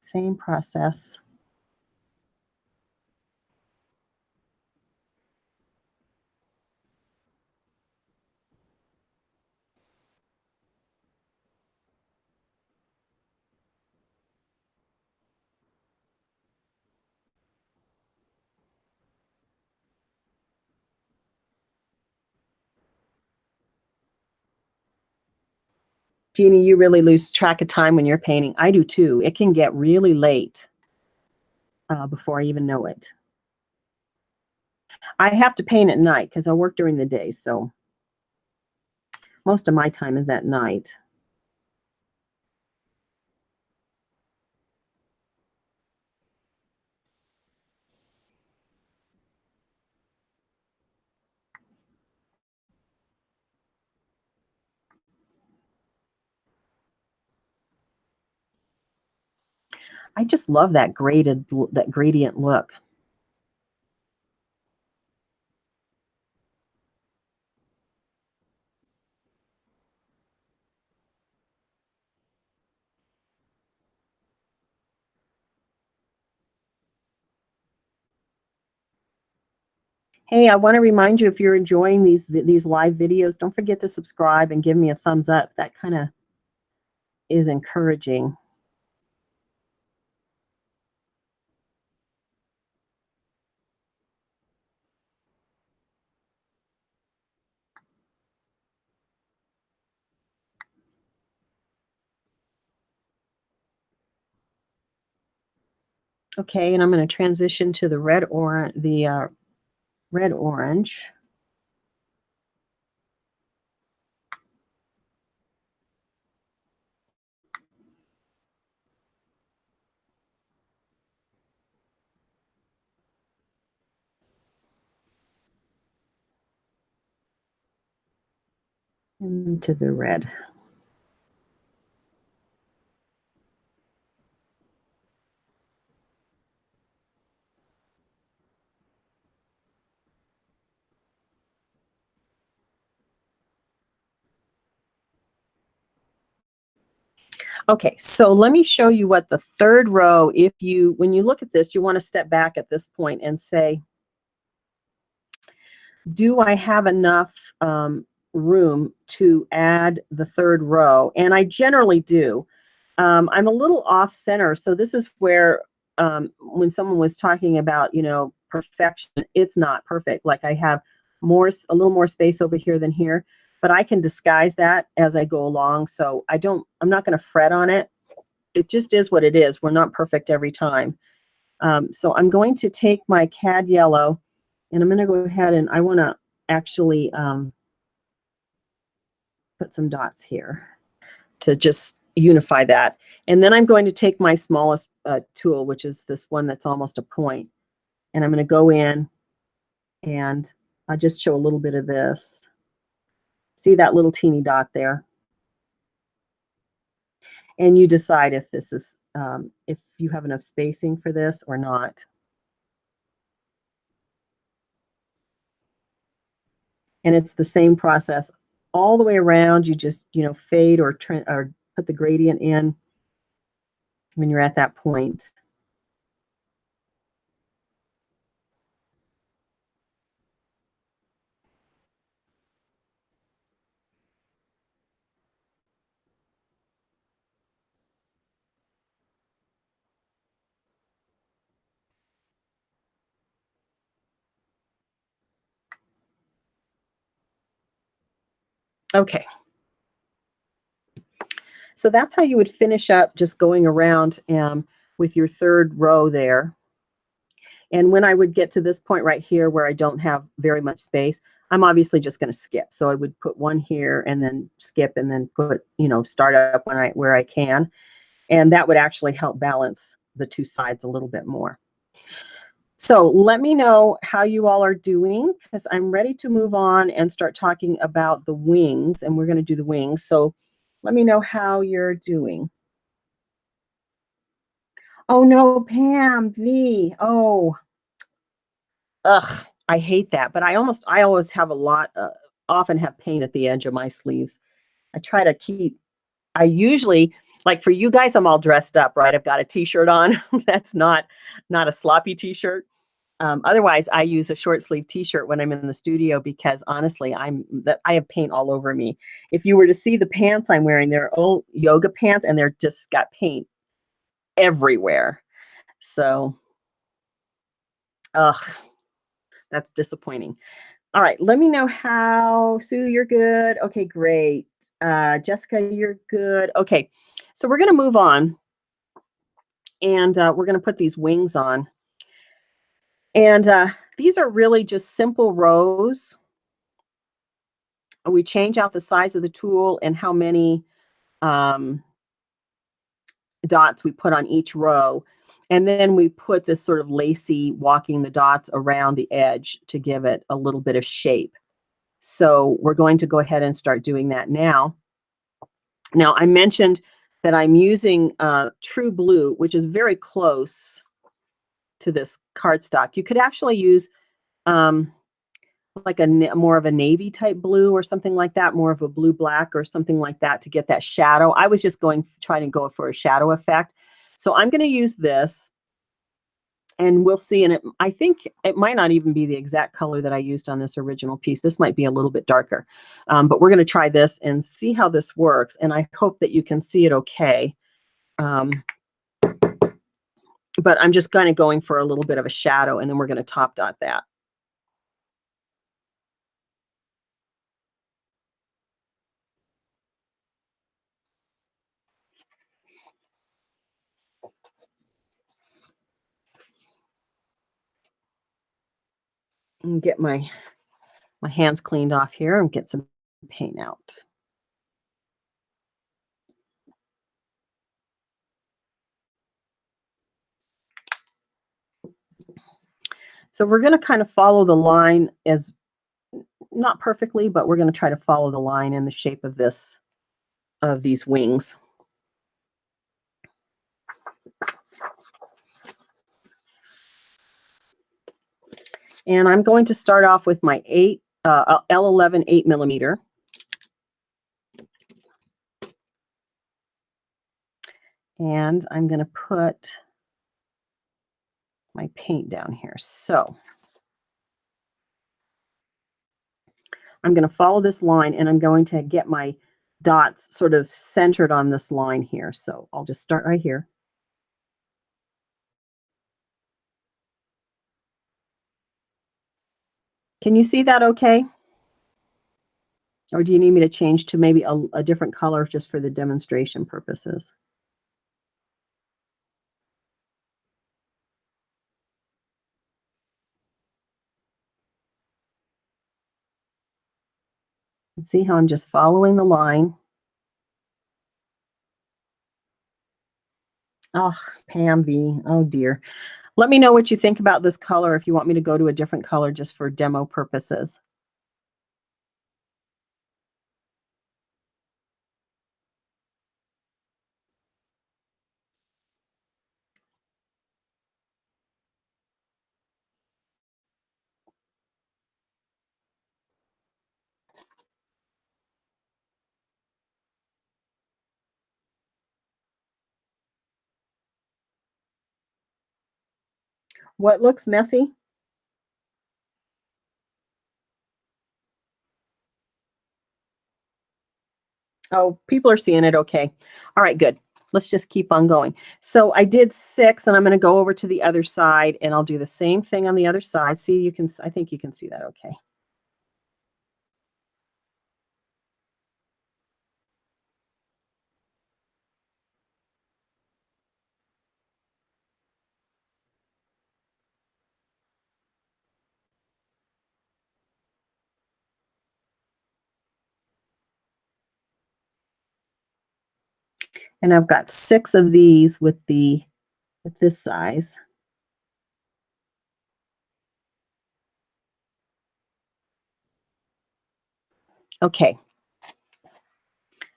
Same process. Jeannie, you really lose track of time when you're painting. I do too. It can get really late before I even know it. I have to paint at night because I work during the day, so most of my time is at night. I just love that gradient look. Hey, I want to remind you, if you're enjoying these live videos, don't forget to subscribe and give me a thumbs up. That kind of is encouraging. Okay, and I'm going to transition to the red orange. Into the red. Okay, so let me show you what the third row, when you look at this, you want to step back at this point and say, do I have enough room to add the third row? And I generally do. I'm a little off center, so this is where when someone was talking about, perfection, it's not perfect. Like I have a little more space over here than here, but I can disguise that as I go along. So I'm not going to fret on it. It just is what it is. We're not perfect every time. So I'm going to take my cad yellow, and I'm going to go ahead and I want to actually put some dots here to just unify that. And then I'm going to take my smallest tool, which is this one that's almost a point, and I'm going to go in and I'll just show a little bit of this. See that little teeny dot there? And you decide if this is, if you have enough spacing for this or not. And it's the same process all the way around. You just, fade or put the gradient in when you're at that point. Okay. So that's how you would finish up, just going around with your third row there. And when I would get to this point right here where I don't have very much space, I'm obviously just going to skip. So I would put one here and then skip and then put, start up where I can. And that would actually help balance the two sides a little bit more. So let me know how you all are doing, because I'm ready to move on and start talking about the wings, and we're going to do the wings. So let me know how you're doing. Oh no, Pam, V. Oh, ugh, I hate that. But I always have often have paint at the edge of my sleeves. I try to I usually, like for you guys, I'm all dressed up, right? I've got a t-shirt on. That's not a sloppy t-shirt. Otherwise, I use a short sleeve t-shirt when I'm in the studio, because honestly, I have paint all over me. If you were to see the pants I'm wearing, they're old yoga pants, and they're just got paint everywhere. So, ugh, that's disappointing. All right, let me know how. Sue, you're good. Okay, great. Jessica, you're good. Okay, so we're going to move on, and we're going to put these wings on. And these are really just simple rows. We change out the size of the tool and how many dots we put on each row. And then we put this sort of lacy walking the dots around the edge to give it a little bit of shape. So we're going to go ahead and start doing that now. Now, I mentioned that I'm using True Blue, which is very close to this cardstock. You could actually use like more of a navy type blue or something like that, more of a blue black or something like that to get that shadow. I was just trying to go for a shadow effect. So I'm going to use this, and we'll see. And I think it might not even be the exact color that I used on this original piece. This might be a little bit darker, but we're going to try this and see how this works. And I hope that you can see it okay. But I'm just kind of going for a little bit of a shadow, and then we're going to top dot that. And get my hands cleaned off here and get some paint out. So we're going to kind of follow the line, as not perfectly, but we're going to try to follow the line in the shape of these wings. And I'm going to start off with my L11 8mm. And I'm going to put my paint down here. So I'm going to follow this line, and I'm going to get my dots sort of centered on this line here. So I'll just start right here. Can you see that okay? Or do you need me to change to maybe a different color just for the demonstration purposes? See how I'm just following the line? Oh, Pam V. Oh dear. Let me know what you think about this color, if you want me to go to a different color just for demo purposes. What looks messy? Oh, people are seeing it okay. All right, good. Let's just keep on going. So I did 6, and I'm going to go over to the other side, and I'll do the same thing on the other side. See, I think you can see that okay. And I've got 6 of these with this size. Okay.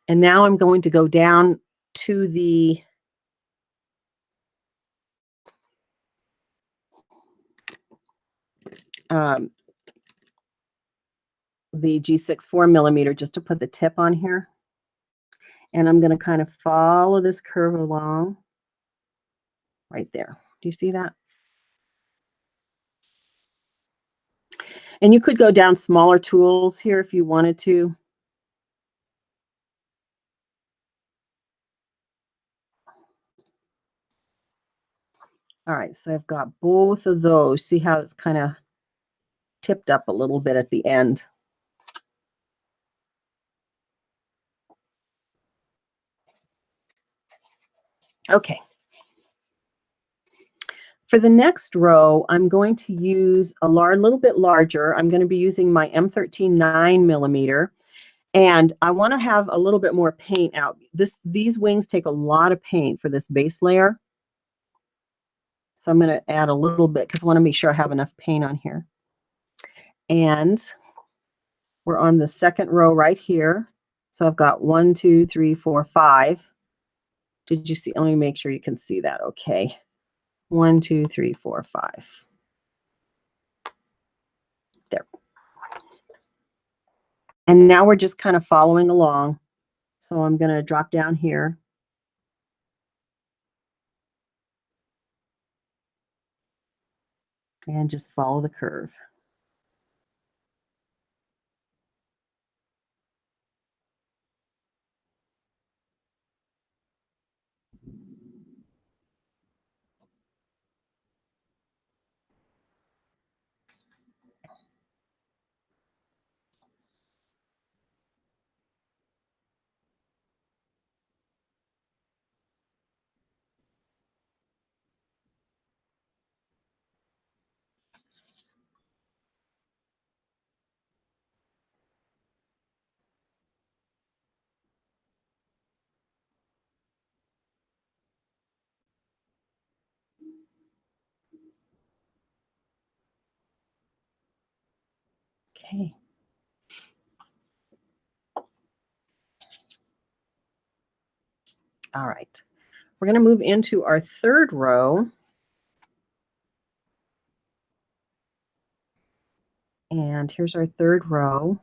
And now I'm going to go down to the G6 4mm, just to put the tip on here. And I'm going to kind of follow this curve along right there. Do you see that? And you could go down smaller tools here if you wanted to. All right, so I've got both of those. See how it's kind of tipped up a little bit at the end. Okay. For the next row, I'm going to use a little bit larger. I'm going to be using my M13 9mm. And I want to have a little bit more paint out. These wings take a lot of paint for this base layer. So I'm going to add a little bit because I want to make sure I have enough paint on here. And we're on the second row right here. So I've got 1, 2, 3, 4, 5. Did you see? Let me make sure you can see that okay. 1, 2, 3, 4, 5. There. And now we're just kind of following along. So I'm going to drop down here. And just follow the curve. Okay. All right. We're going to move into our third row. And here's our third row.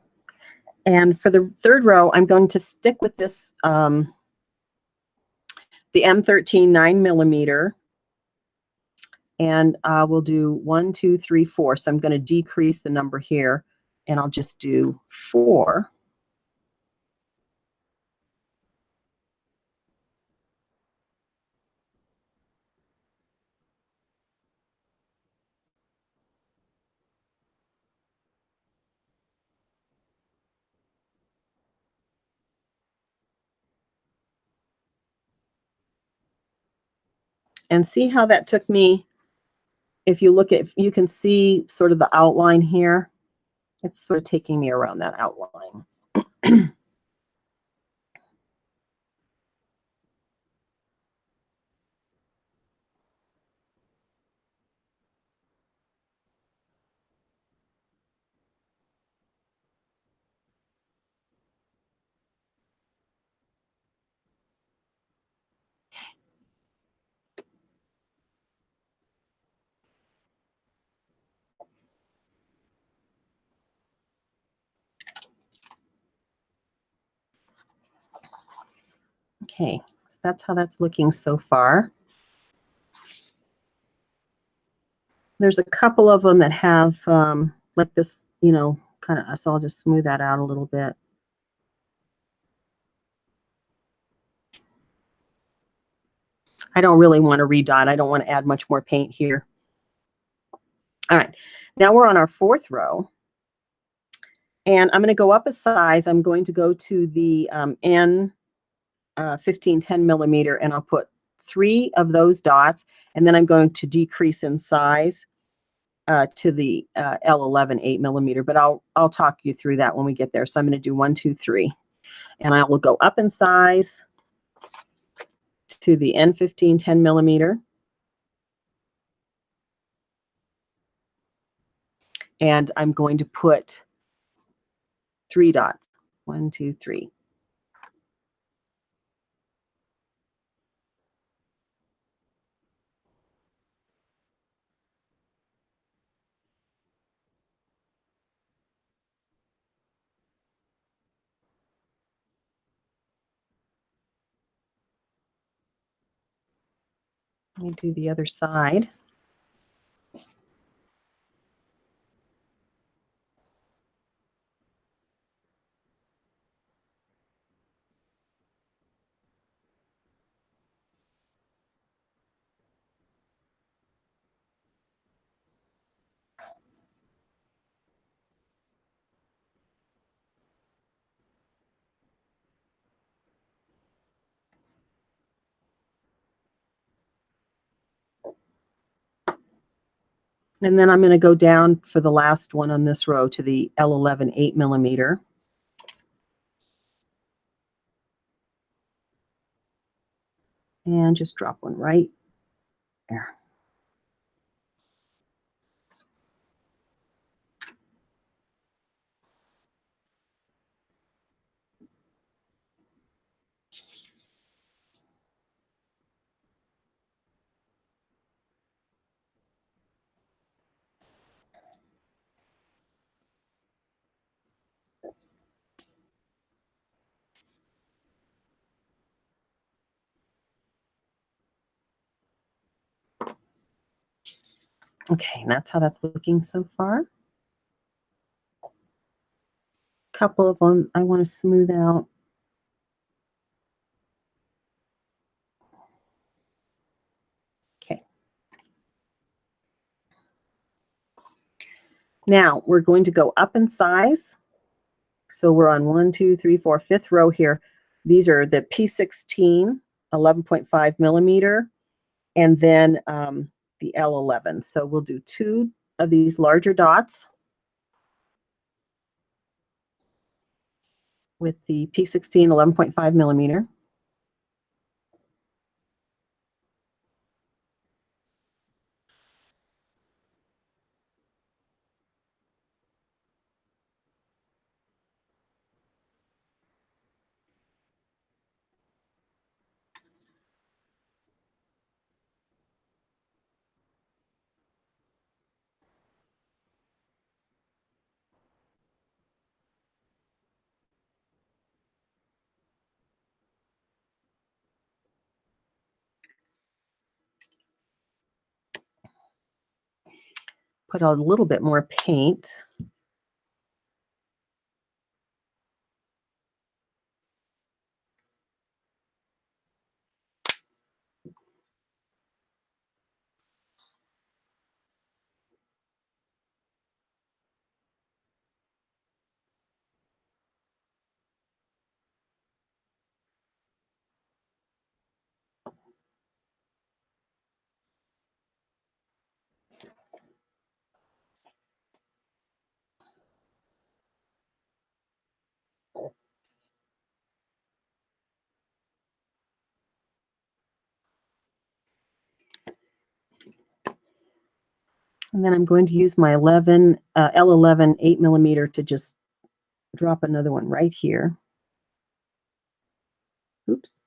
And for the third row, I'm going to stick with this, the M13 9mm. And we'll do 1, 2, 3, 4. So I'm going to decrease the number here, and I'll just do 4. And see how that took me. If you look at, you can see sort of the outline here. It's sort of taking me around that outline. Okay, so that's how that's looking so far. There's a couple of them that have like this, you know, kind of, so I'll just smooth that out a little bit. I don't really want to redot. I don't want to add much more paint here. All right, now we're on our fourth row. And I'm going to go up a size. I'm going to go to the N 15 10mm, and I'll put 3 of those dots, and then I'm going to decrease in size to the L11 8mm. But I'll talk you through that when we get there. So I'm going to do 1, 2, 3, and I will go up in size to the N15 10mm, and I'm going to put 3 dots. 1, 2, 3. Let me do the other side. And then I'm going to go down for the last one on this row to the L11 8mm. And just drop one right there. Okay, and that's how that's looking so far. A couple of them I want to smooth out. Okay. Now we're going to go up in size. So we're on 1, 2, 3, 4, fifth row here. These are the P16 11.5mm, and then the L11. So we'll do 2 of these larger dots with the P16 11.5mm. put a little bit more paint. And then I'm going to use my L11 8mm to just drop another one right here. Oops.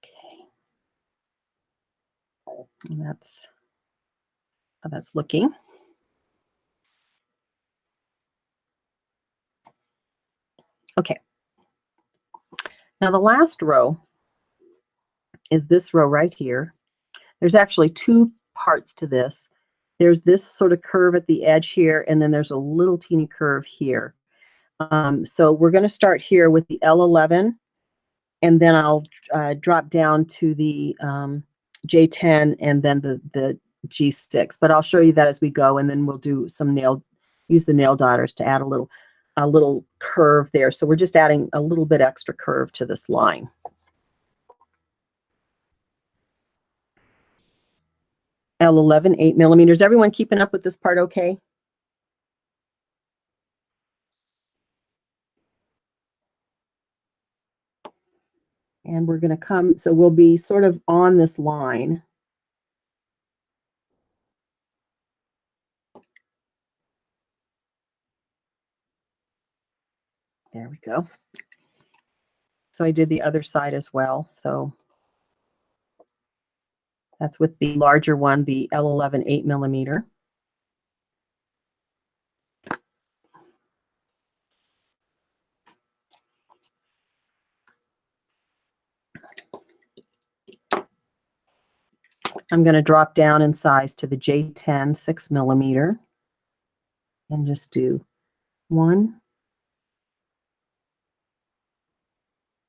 Okay. And that's how that's looking. Okay. Now the last row is this row right here. There's actually two parts to this. There's this sort of curve at the edge here, and then there's a little teeny curve here. So we're going to start here with the L11, and then I'll drop down to the J10 and then the G6. But I'll show you that as we go, and then we'll do some use the nail dotters to add a little curve there. So we're just adding a little bit extra curve to this line. L11 8mm. Everyone keeping up with this part okay? And we're going to come, so we'll be sort of on this line. There we go. So I did the other side as well. So that's with the larger one, the L11 8mm. I'm going to drop down in size to the J10 6mm and just do one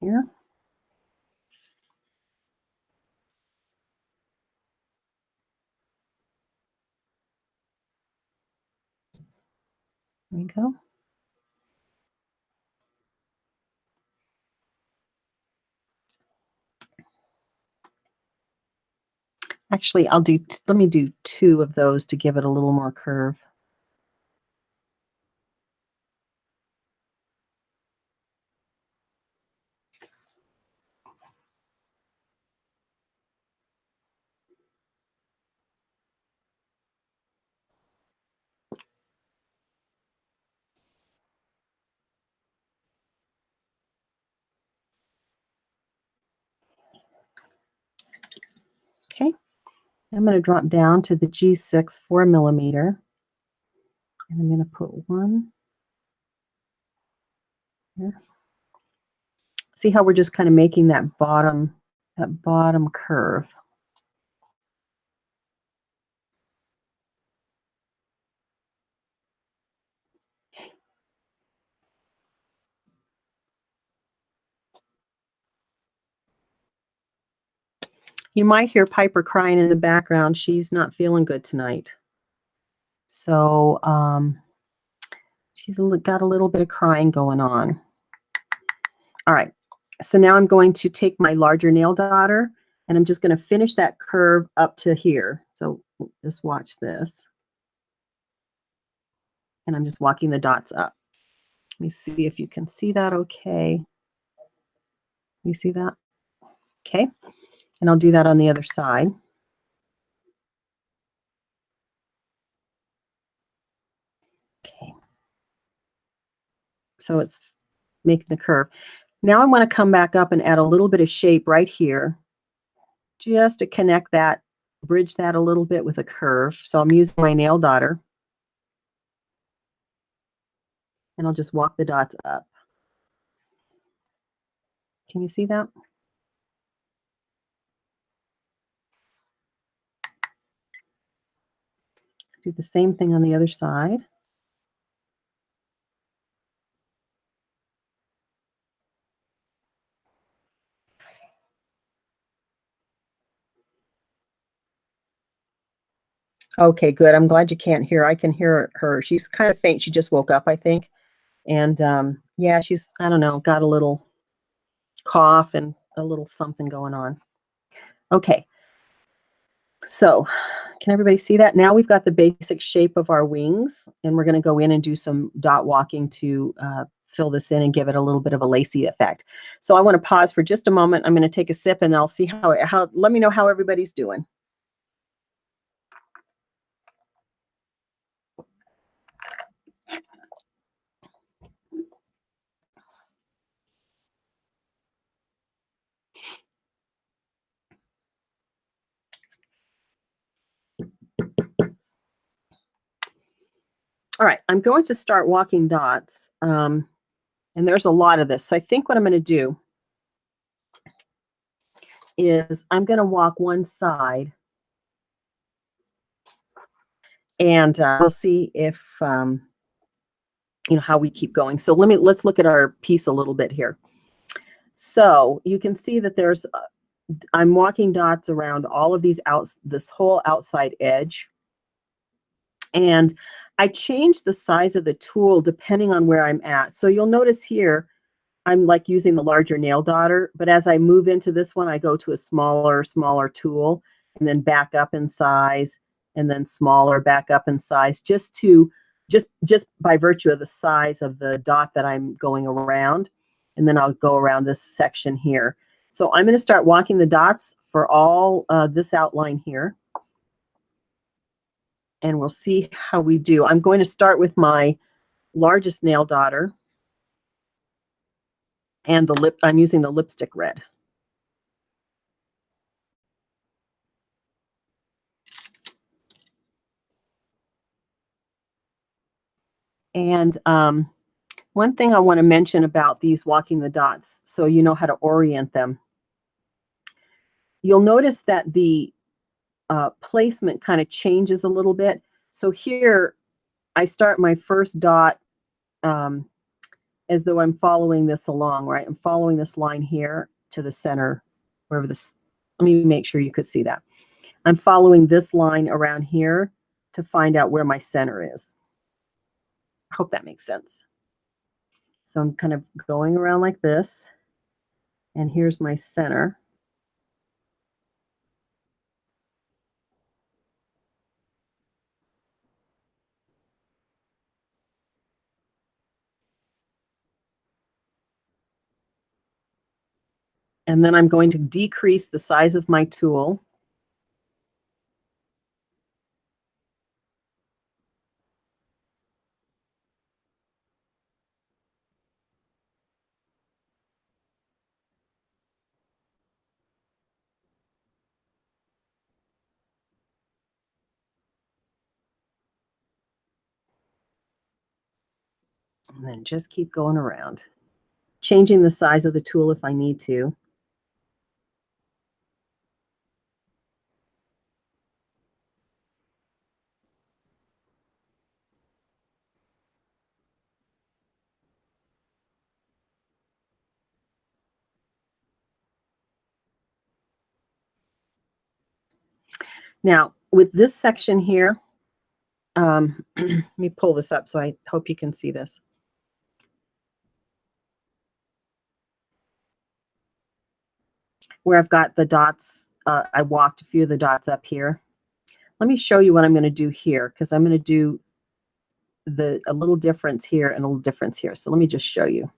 here. There we go. Actually, let me do two of those to give it a little more curve. Okay. I'm going to drop down to the G6 4mm. And I'm going to put one here. See how we're just kind of making that bottom curve. You might hear Piper crying in the background. She's not feeling good tonight. So she's got a little bit of crying going on. All right. So now I'm going to take my larger nail dotter, and I'm just going to finish that curve up to here. So just watch this. And I'm just walking the dots up. Let me see if you can see that okay. You see that? Okay. And I'll do that on the other side. Okay. So it's making the curve. Now I want to come back up and add a little bit of shape right here, just to connect that bridge that a little bit with a curve. So I'm using my nail daughter, and I'll just walk the dots up. Can you see that? Do the same thing on the other side. Okay, good. I'm glad you can't hear. I can hear her. She's kind of faint. She just woke up, I think. And yeah, she's, I don't know, got a little cough and a little something going on. Okay, so can everybody see that? Now we've got the basic shape of our wings, and we're going to go in and do some dot walking to fill this in and give it a little bit of a lacy effect. So I want to pause for just a moment. I'm going to take a sip, and I'll see how let me know how everybody's doing. All right, I'm going to start walking dots. And there's a lot of this. So I think what I'm going to do is I'm going to walk one side, and we'll see if you know, how we keep going. So let's look at our piece a little bit here. So you can see that there's I'm walking dots around all of these this whole outside edge, and I change the size of the tool depending on where I'm at. So you'll notice here I'm like using the larger nail daughter, but as I move into this one, I go to a smaller tool, and then back up in size, and then smaller, back up in size, just by virtue of the size of the dot that I'm going around. And then I'll go around this section here. So I'm going to start walking the dots for all this outline here, and we'll see how we do. I'm going to start with my largest nail daughter, and I'm using the lipstick red. And one thing I want to mention about these walking the dots, so you know how to orient them, you'll notice that the placement kind of changes a little bit. So here, I start my first dot as though I'm following this along, right? I'm following this line here to the center, wherever this, let me make sure you could see that. I'm following this line around here to find out where my center is. I hope that makes sense. So I'm kind of going around like this, and here's my center. And then I'm going to decrease the size of my tool. And then just keep going around, changing the size of the tool if I need to. Now, with this section here, let me pull this up so I hope you can see this. Where I've got the dots, I walked a few of the dots up here. Let me show you what I'm going to do here, because I'm going to do a little difference here and a little difference here. So let me just show you.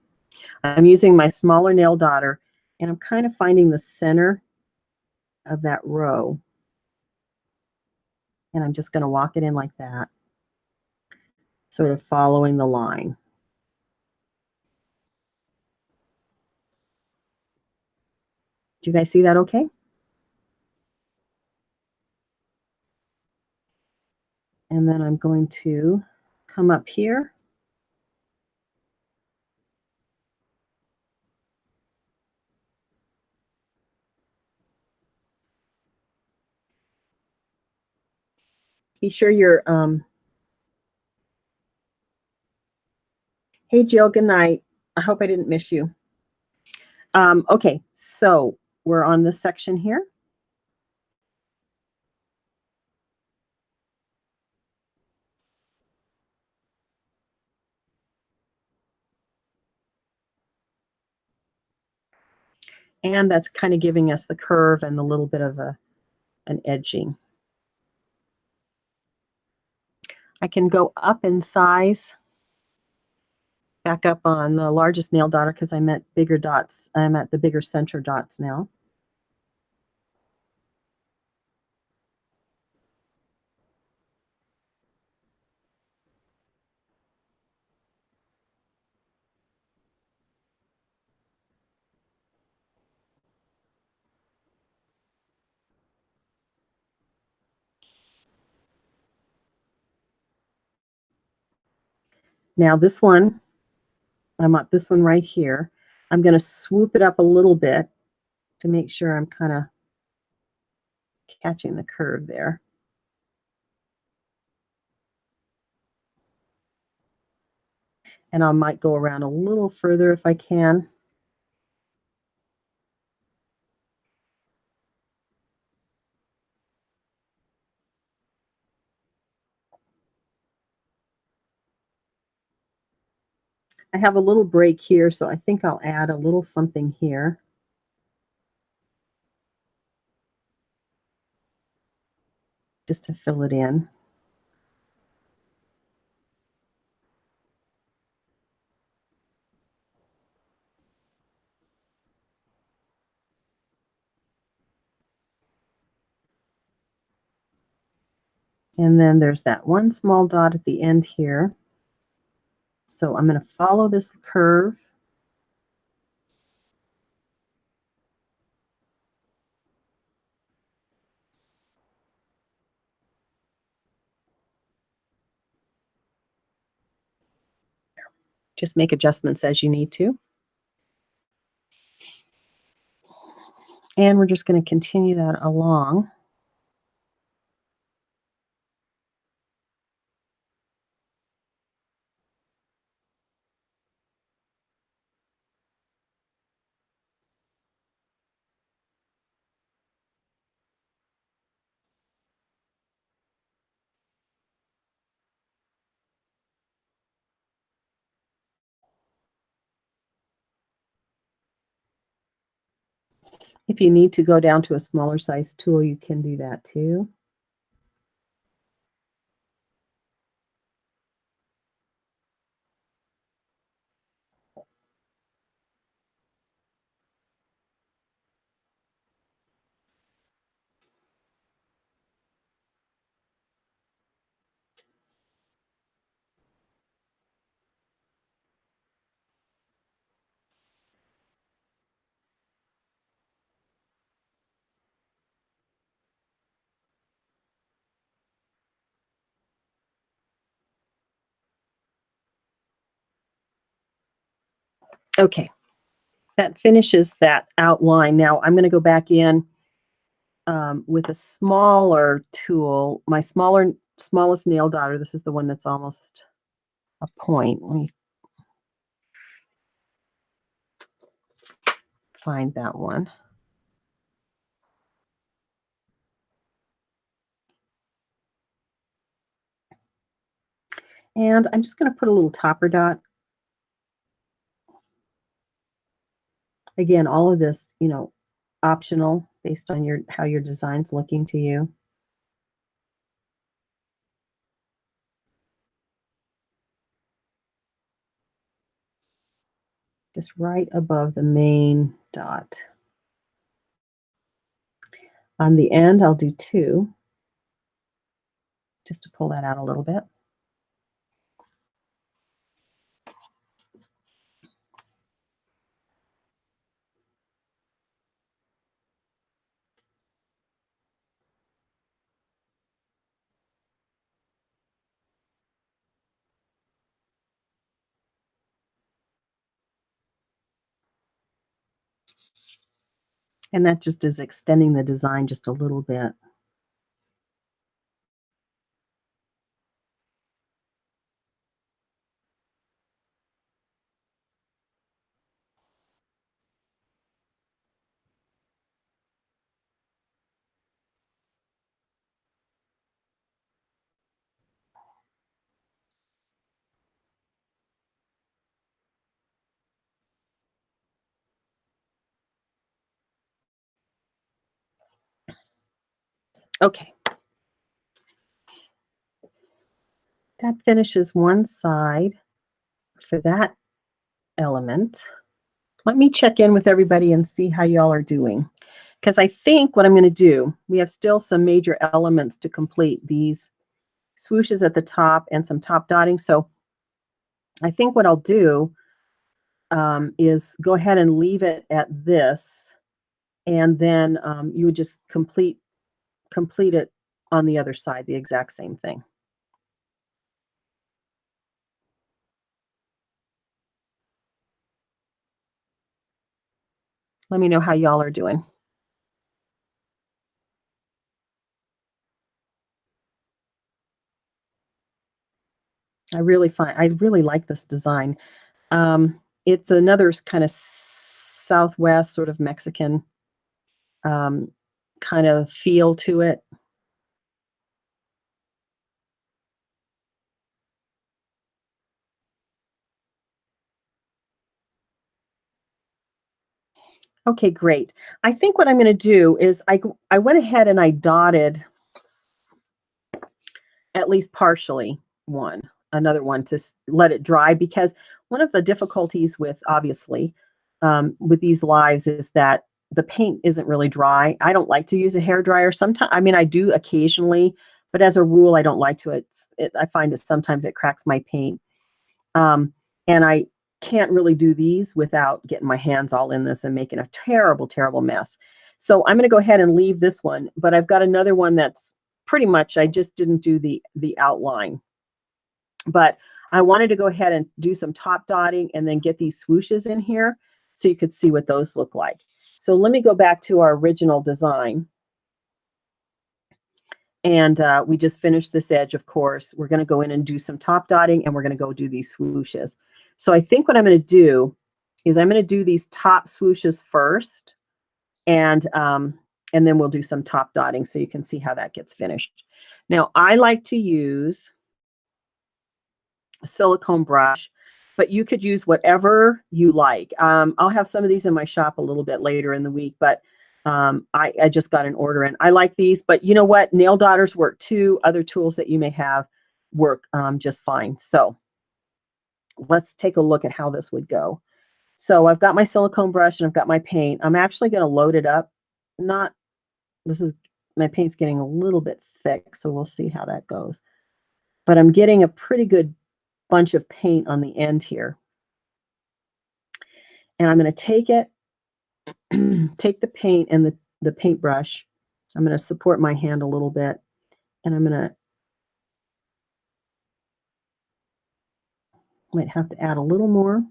I'm using my smaller nail daughter, and I'm kind of finding the center of that row. And I'm just going to walk it in like that, sort of following the line. Do you guys see that okay? And then I'm going to come up here. Be sure you're, hey Jill, good night. I hope I didn't miss you. Okay, so we're on this section here. And that's kind of giving us the curve and the little bit of an edging. I can go up in size, back up on the largest nail daughter because I'm at bigger dots. I'm at the bigger center dots now. Now this one, I'm at this one right here. I'm going to swoop it up a little bit to make sure I'm kind of catching the curve there. And I might go around a little further if I can. I have a little break here, so I think I'll add a little something here. Just to fill it in. And then there's that one small dot at the end here. So I'm going to follow this curve. Just make adjustments as you need to. And we're just going to continue that along. If you need to go down to a smaller size tool, you can do that too. Okay, that finishes that outline. Now I'm going to go back in with a smaller tool, my smallest nail daughter. This is the one that's almost a point. Let me find that one. And I'm just going to put a little topper dot. Again, all of this, optional based on how your design's looking to you. Just right above the main dot. On the end, I'll do 2, just to pull that out a little bit. And that just is extending the design just a little bit. Okay. That finishes one side for that element. Let me check in with everybody and see how y'all are doing. Because I think what I'm going to do, we have still some major elements to complete, these swooshes at the top and some top dotting. So I think what I'll do is go ahead and leave it at this, and then you would just complete it on the other side, the exact same thing. Let me know how y'all are doing. I really like this design. It's another kind of Southwest sort of Mexican um, kind of feel to it. Okay, great. I think what I'm going to do is I went ahead and I dotted at least partially another one to let it dry, because one of the difficulties with, obviously, with these lives is that the paint isn't really dry. I don't like to use a hair dryer. Sometimes, I mean, I do occasionally, but as a rule, I don't like to. I find it sometimes it cracks my paint. And I can't really do these without getting my hands all in this and making a terrible, terrible mess. So I'm going to go ahead and leave this one, but I've got another one that's pretty much, I just didn't do the outline. But I wanted to go ahead and do some top dotting and then get these swooshes in here so you could see what those look like. So let me go back to our original design. And we just finished this edge, of course. We're going to go in and do some top dotting, and we're going to go do these swooshes. So I think what I'm going to do is I'm going to do these top swooshes first, and then we'll do some top dotting so you can see how that gets finished. Now, I like to use a silicone brush, but you could use whatever you like. I'll have some of these in my shop a little bit later in the week, but I just got an order in. I like these, but you know what? Nail dotters work too. Other tools that you may have work just fine. So let's take a look at how this would go. So I've got my silicone brush and I've got my paint. I'm actually going to load it up. My paint's getting a little bit thick, so we'll see how that goes. But I'm getting a pretty good bunch of paint on the end here. And I'm going to take it, take the paint and the paintbrush. I'm going to support my hand a little bit, and I'm going to, might have to add a little more.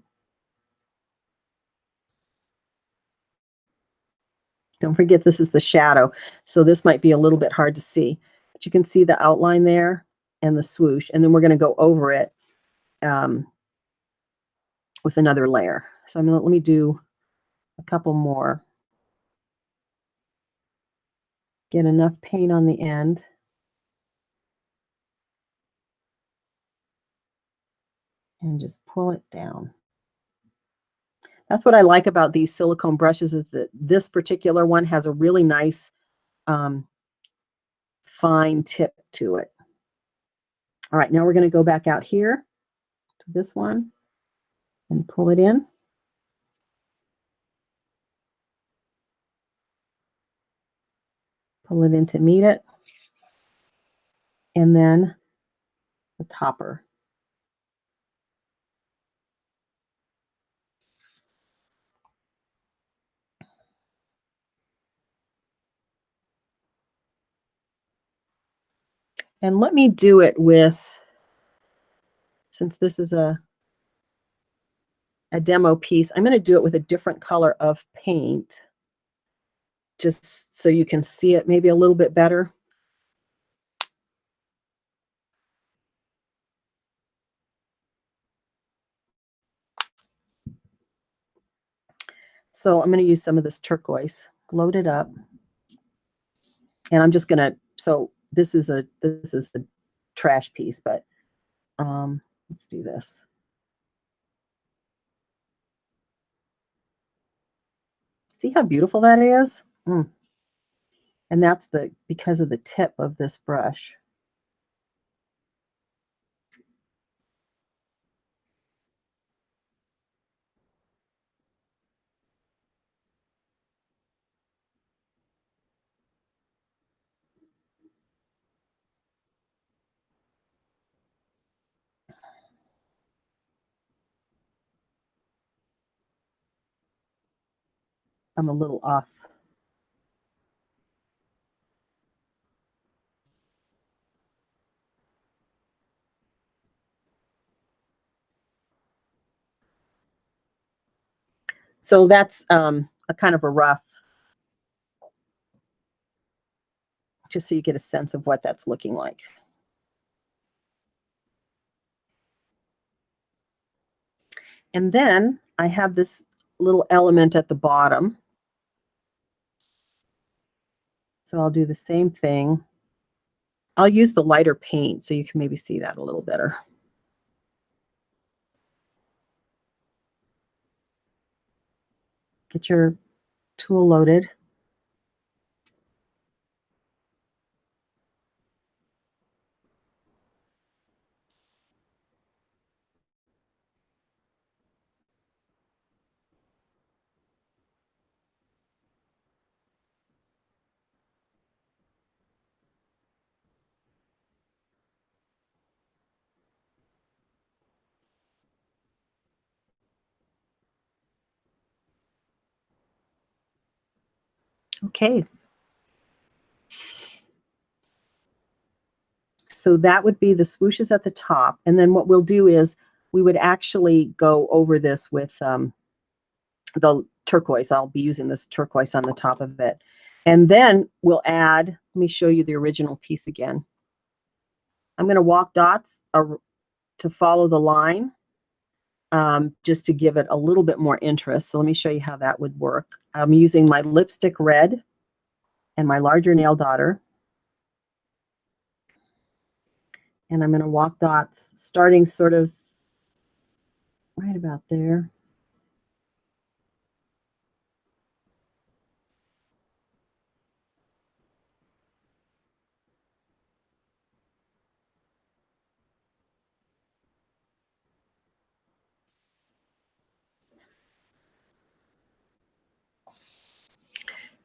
Don't forget, this is the shadow, so this might be a little bit hard to see, but you can see the outline there and the swoosh, and then we're going to go over it with another layer. So let me do a couple more. Get enough paint on the end. And just pull it down. That's what I like about these silicone brushes, is that this particular one has a really nice fine tip to it. All right, now we're going to go back out here to this one and pull it in. Pull it in to meet it. And then the topper. And let me do it with, since this is a a demo piece. I'm going to do it with a different color of paint, just so you can see it maybe a little bit better. So I'm going to use some of this turquoise, load it up, and I'm just going to, so this is a trash piece, but let's do this. See how beautiful that is? Mm. And that's because of the tip of this brush. I'm a little off. So that's a kind of a rough, just so you get a sense of what that's looking like. And then I have this little element at the bottom. So I'll do the same thing. I'll use the lighter paint so you can maybe see that a little better. Get your tool loaded. Okay. So that would be the swooshes at the top. And then what we'll do is we would actually go over this with the turquoise. I'll be using this turquoise on the top of it. And then we'll add, let me show you the original piece again. I'm going to walk dots to follow the line, just to give it a little bit more interest. So let me show you how that would work. I'm using my lipstick red and my larger nail daughter. And I'm going to walk dots starting sort of right about there.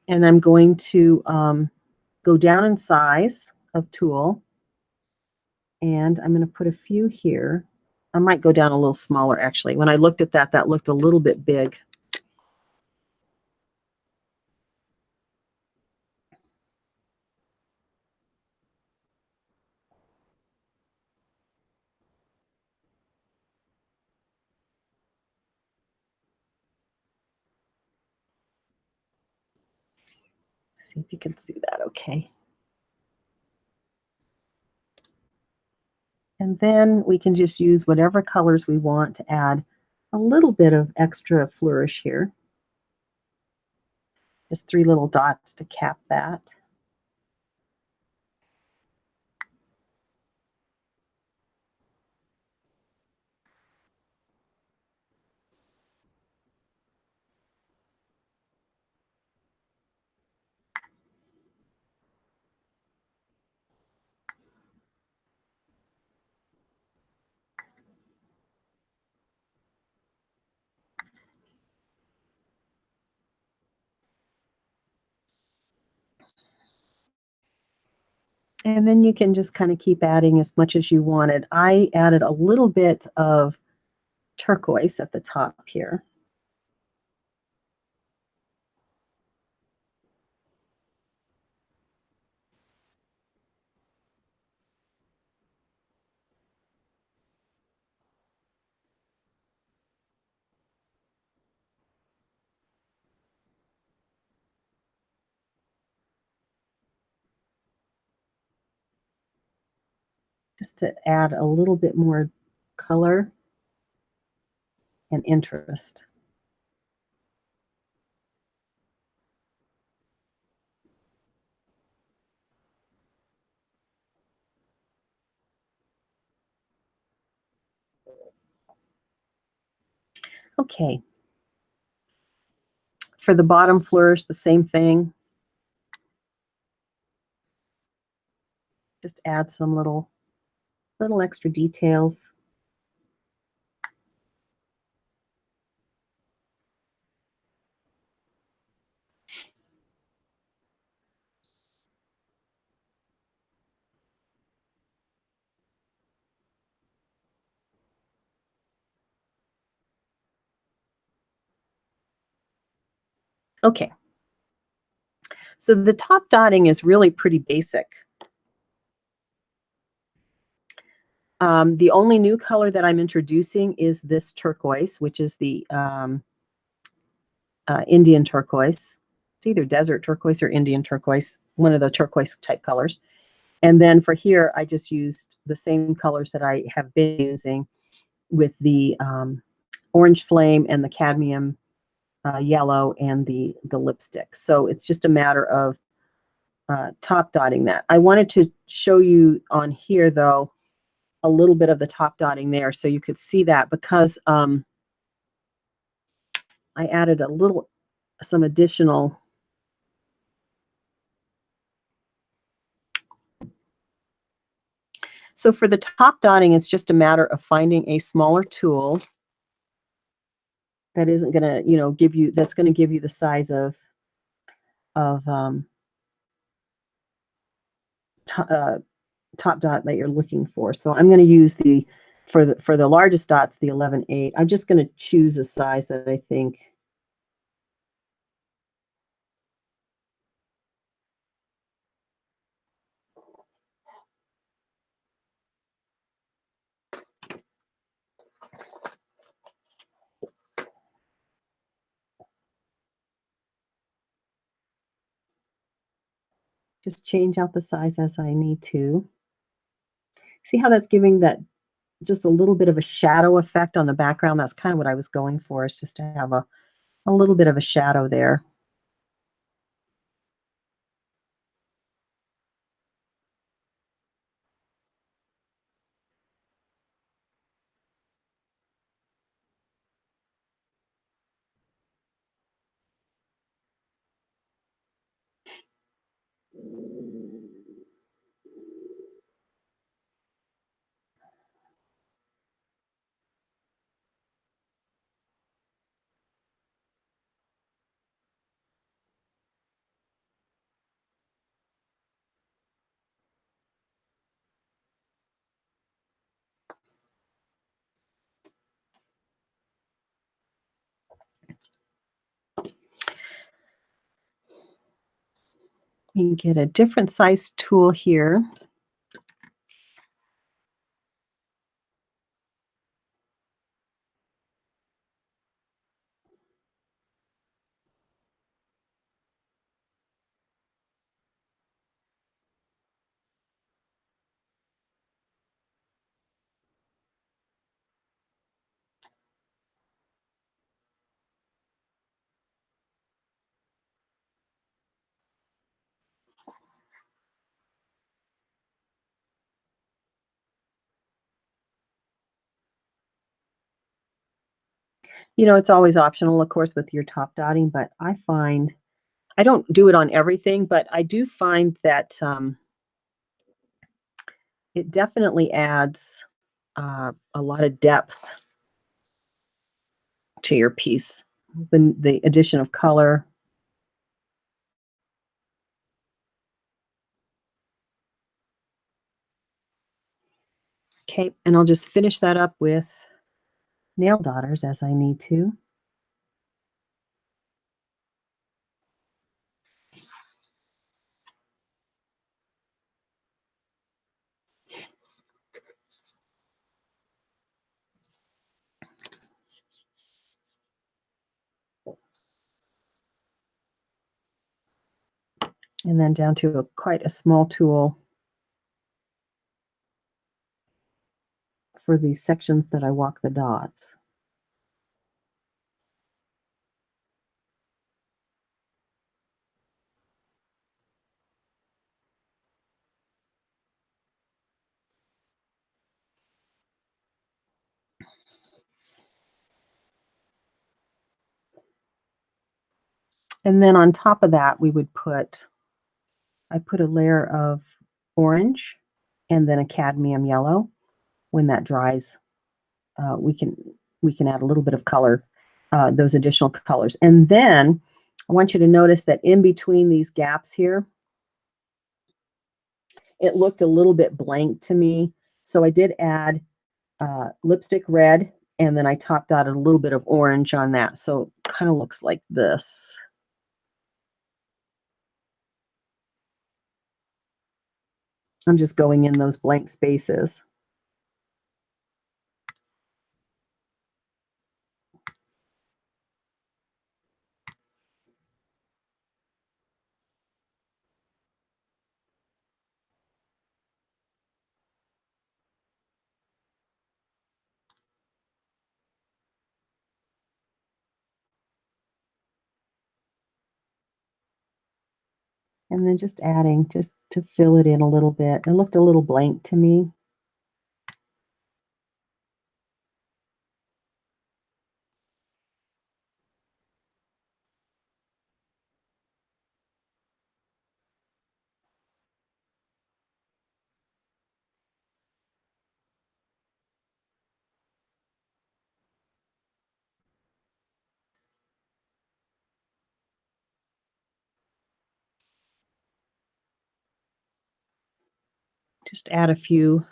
And I'm going to go down in size of tool. And I'm going to put a few here. I might go down a little smaller, actually. When I looked at that, that looked a little bit big. See if you can see that okay. And then we can just use whatever colors we want to add a little bit of extra flourish here. Just 3 little dots to cap that. And then you can just kind of keep adding as much as you wanted. I added a little bit of turquoise at the top here. just to add a little bit more color and interest. Okay. For the bottom flourish, the same thing. Just add some little extra details. Okay. So the top dotting is really pretty basic. The only new color that I'm introducing is this turquoise, which is the Indian turquoise. It's either desert turquoise or Indian turquoise, one of the turquoise type colors. And then for here, I just used the same colors that I have been using with the orange flame and the cadmium yellow and the lipstick. So it's just a matter of top dotting that. I wanted to show you on here, though, a little bit of the top dotting there so you could see that because I added some additional So for the top dotting, it's just a matter of finding a smaller tool that isn't going to, that's going to give you the size of top dot that you're looking for. So I'm going to use for the largest dots, the 11/8. I'm just going to choose a size that I think just change out the size as I need to. See how that's giving that just a little bit of a shadow effect on the background? That's kind of what I was going for, is just to have a little bit of a shadow there. You can get a different size tool here. It's always optional, of course, with your top dotting, but I find I don't do it on everything, but I do find that it definitely adds a lot of depth to your piece. The addition of color. Okay, and I'll just finish that up with nail dotters as I need to. And then down to quite a small tool. for the sections that I walk the dots. And then on top of that, I put a layer of orange and then a cadmium yellow. When that dries, we can add a little bit of color, those additional colors. And then I want you to notice that in between these gaps here, it looked a little bit blank to me. So I did add lipstick red, and then I top dotted a little bit of orange on that. So it kind of looks like this. I'm just going in those blank spaces. And then just adding, just to fill it in a little bit. It looked a little blank to me. Just add a few.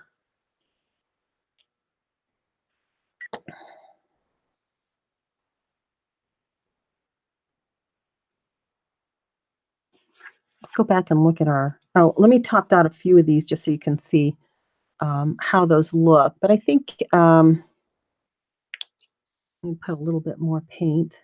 Let's go back and look at oh, let me top dot a few of these just so you can see how those look. But I think let me put a little bit more paint.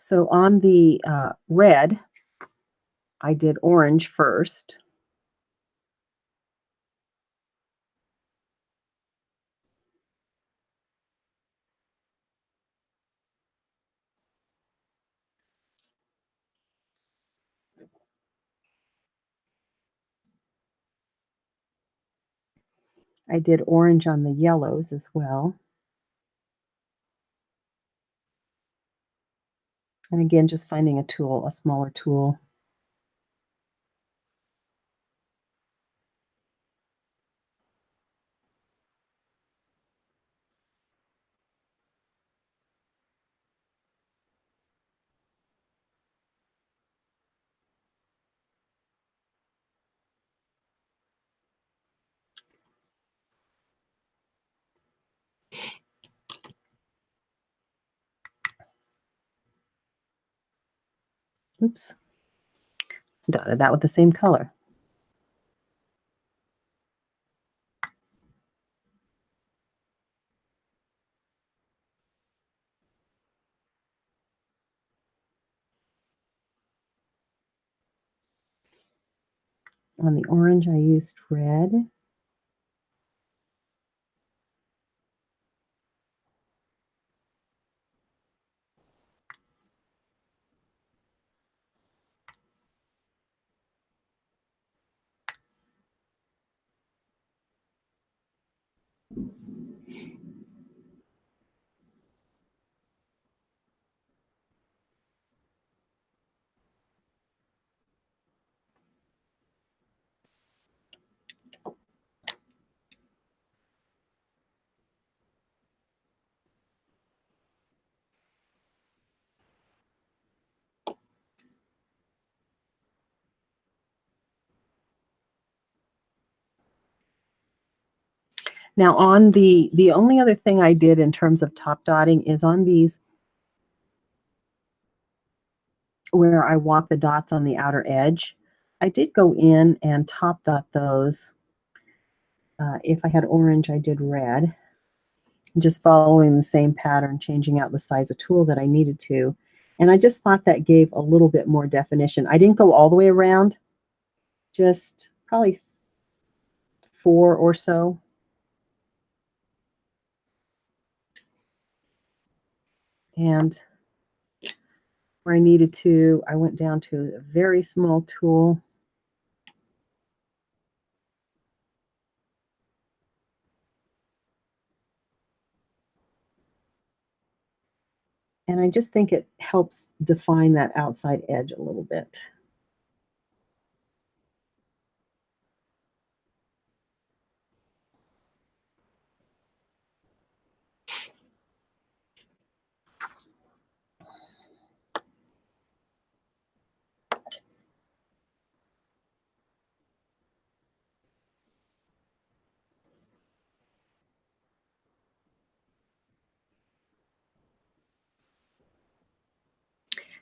So on the red, I did orange first. I did orange on the yellows as well. And again, just finding a tool, a smaller tool. Oops. Dotted that with the same color. On the orange, I used red. Now on the only other thing I did in terms of top dotting is on these where I walk the dots on the outer edge. I did go in and top dot those. If I had orange, I did red. Just following the same pattern, changing out the size of tool that I needed to. And I just thought that gave a little bit more definition. I didn't go all the way around, just probably 4 or so. And where I needed to, I went down to a very small tool. And I just think it helps define that outside edge a little bit.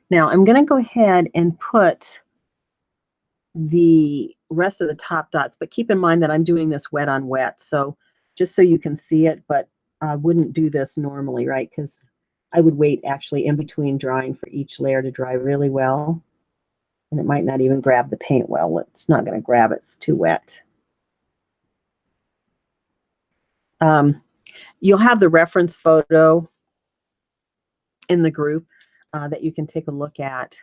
Now I'm going to go ahead and put the rest of the top dots, but keep in mind that I'm doing this wet on wet. So just so you can see it, but I wouldn't do this normally, right? Because I would wait actually in between drying for each layer to dry really well. And it might not even grab the paint well. It's not going to grab it. It's too wet. You'll have the reference photo in the group that you can take a look at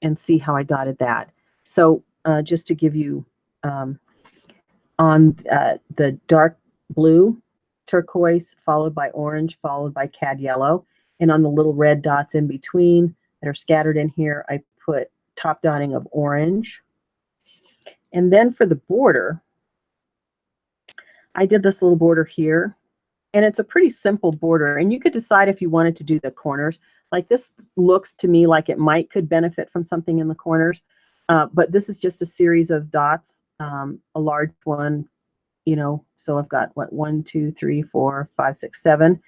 and see how I dotted that. So just to give you on the dark blue, turquoise, followed by orange, followed by cad yellow. And on the little red dots in between that are scattered in here, I put top dotting of orange. And then for the border, I did this little border here. And it's a pretty simple border. And you could decide if you wanted to do the corners. Like this looks to me like it could benefit from something in the corners. But this is just a series of dots, a large one, you know, so I've got what, 1, 2, 3, 4, 5, 6, 7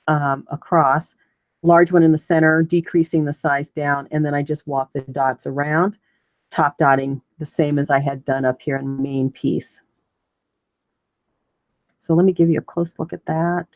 across. Large one in the center, decreasing the size down, and then I just walk the dots around, top dotting the same as I had done up here in the main piece. So let me give you a close look at that.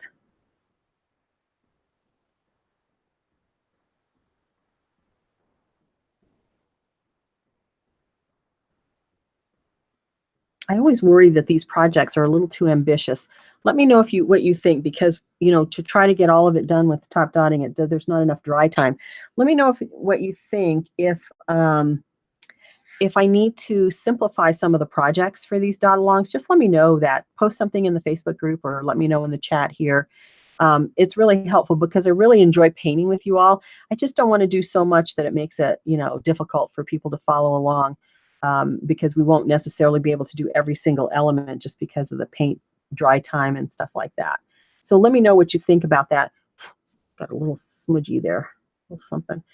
I always worry that these projects are a little too ambitious. Let me know what you think, because you know, to try to get all of it done with top dotting it, there's not enough dry time. Let me know what you think if I need to simplify some of the projects for these dot alongs. Just let me know that. Post something in the Facebook group or let me know in the chat here. It's really helpful because I really enjoy painting with you all. I just don't want to do so much that it makes it, you know, difficult for people to follow along, because we won't necessarily be able to do every single element just because of the paint dry time and stuff like that. So let me know what you think about that. Got a little smudgy there, a little something.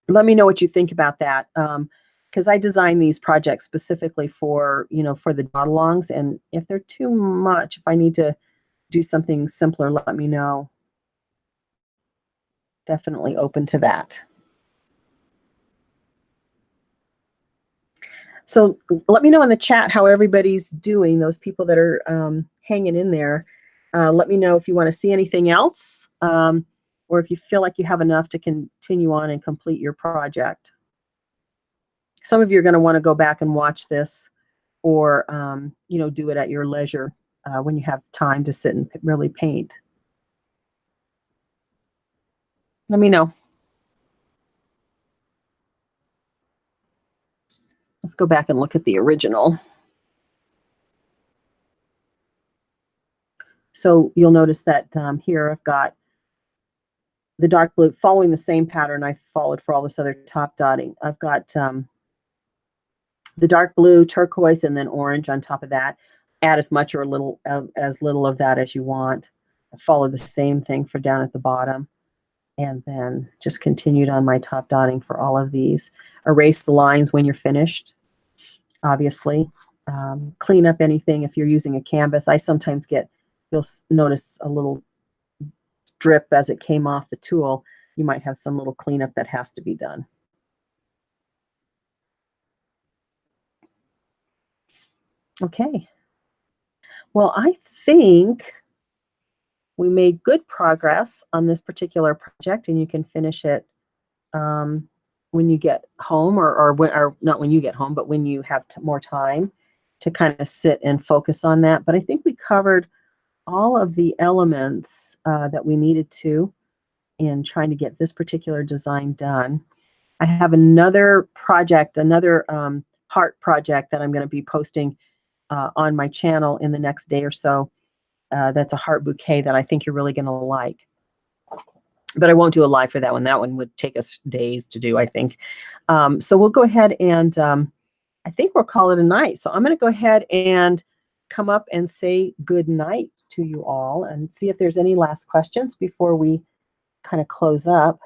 Let me know what you think about that, because I designed these projects specifically for, you know, for the dot alongs, and if they're too much, if I need to do something simpler, let me know. Definitely open to that. So let me know in the chat how everybody's doing, those people that are hanging in there. Let me know if you want to see anything else, or if you feel like you have enough to continue on and complete your project. Some of you are going to want to go back and watch this, or you know, do it at your leisure when you have time to sit and really paint. Let me know. Let's go back and look at the original. So you'll notice that here I've got the dark blue following the same pattern I followed for all this other top dotting. I've got the dark blue, turquoise, and then orange on top of that. Add as much or as little of that as you want. Follow the same thing for down at the bottom. And then just continued on my top dotting for all of these. Erase the lines when you're finished, obviously. Clean up anything if you're using a canvas. I sometimes you'll notice a little drip as it came off the tool. You might have some little cleanup that has to be done. Okay. Well, I think we made good progress on this particular project, and you can finish it um, when you get home, or not when you get home, but when you have more time to kind of sit and focus on that. But I think we covered all of the elements that we needed to in trying to get this particular design done. I have another project, another heart project that I'm going to be posting on my channel in the next day or so. That's a heart bouquet that I think you're really going to like. But I won't do a live for that one. That one would take us days to do, I think. So we'll go ahead and I think we'll call it a night. So I'm going to go ahead and come up and say good night to you all and see if there's any last questions before we kind of close up.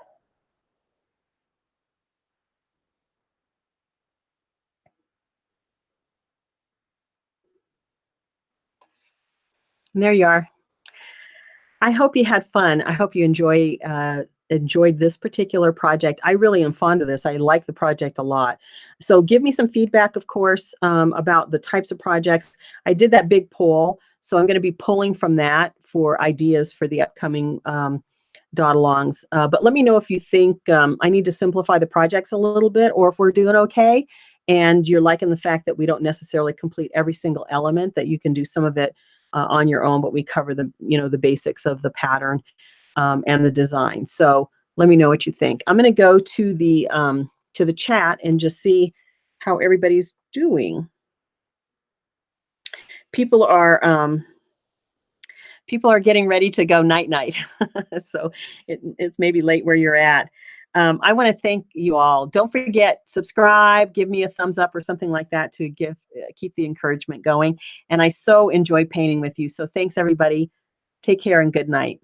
And there you are. I hope you had fun. I hope you enjoyed this particular project. I really am fond of this. I like the project a lot. So give me some feedback, of course, about the types of projects. I did that big poll, so I'm going to be pulling from that for ideas for the upcoming dot-alongs. But let me know if you think I need to simplify the projects a little bit, or if we're doing okay and you're liking the fact that we don't necessarily complete every single element, that you can do some of it on your own, but we cover the basics of the pattern and the design. So let me know what you think. I'm going to go to the chat and just see how everybody's doing. People are getting ready to go night night, so it's maybe late where you're at. I want to thank you all. Don't forget, subscribe, give me a thumbs up or something like that to keep the encouragement going. And I so enjoy painting with you. So thanks, everybody. Take care and good night.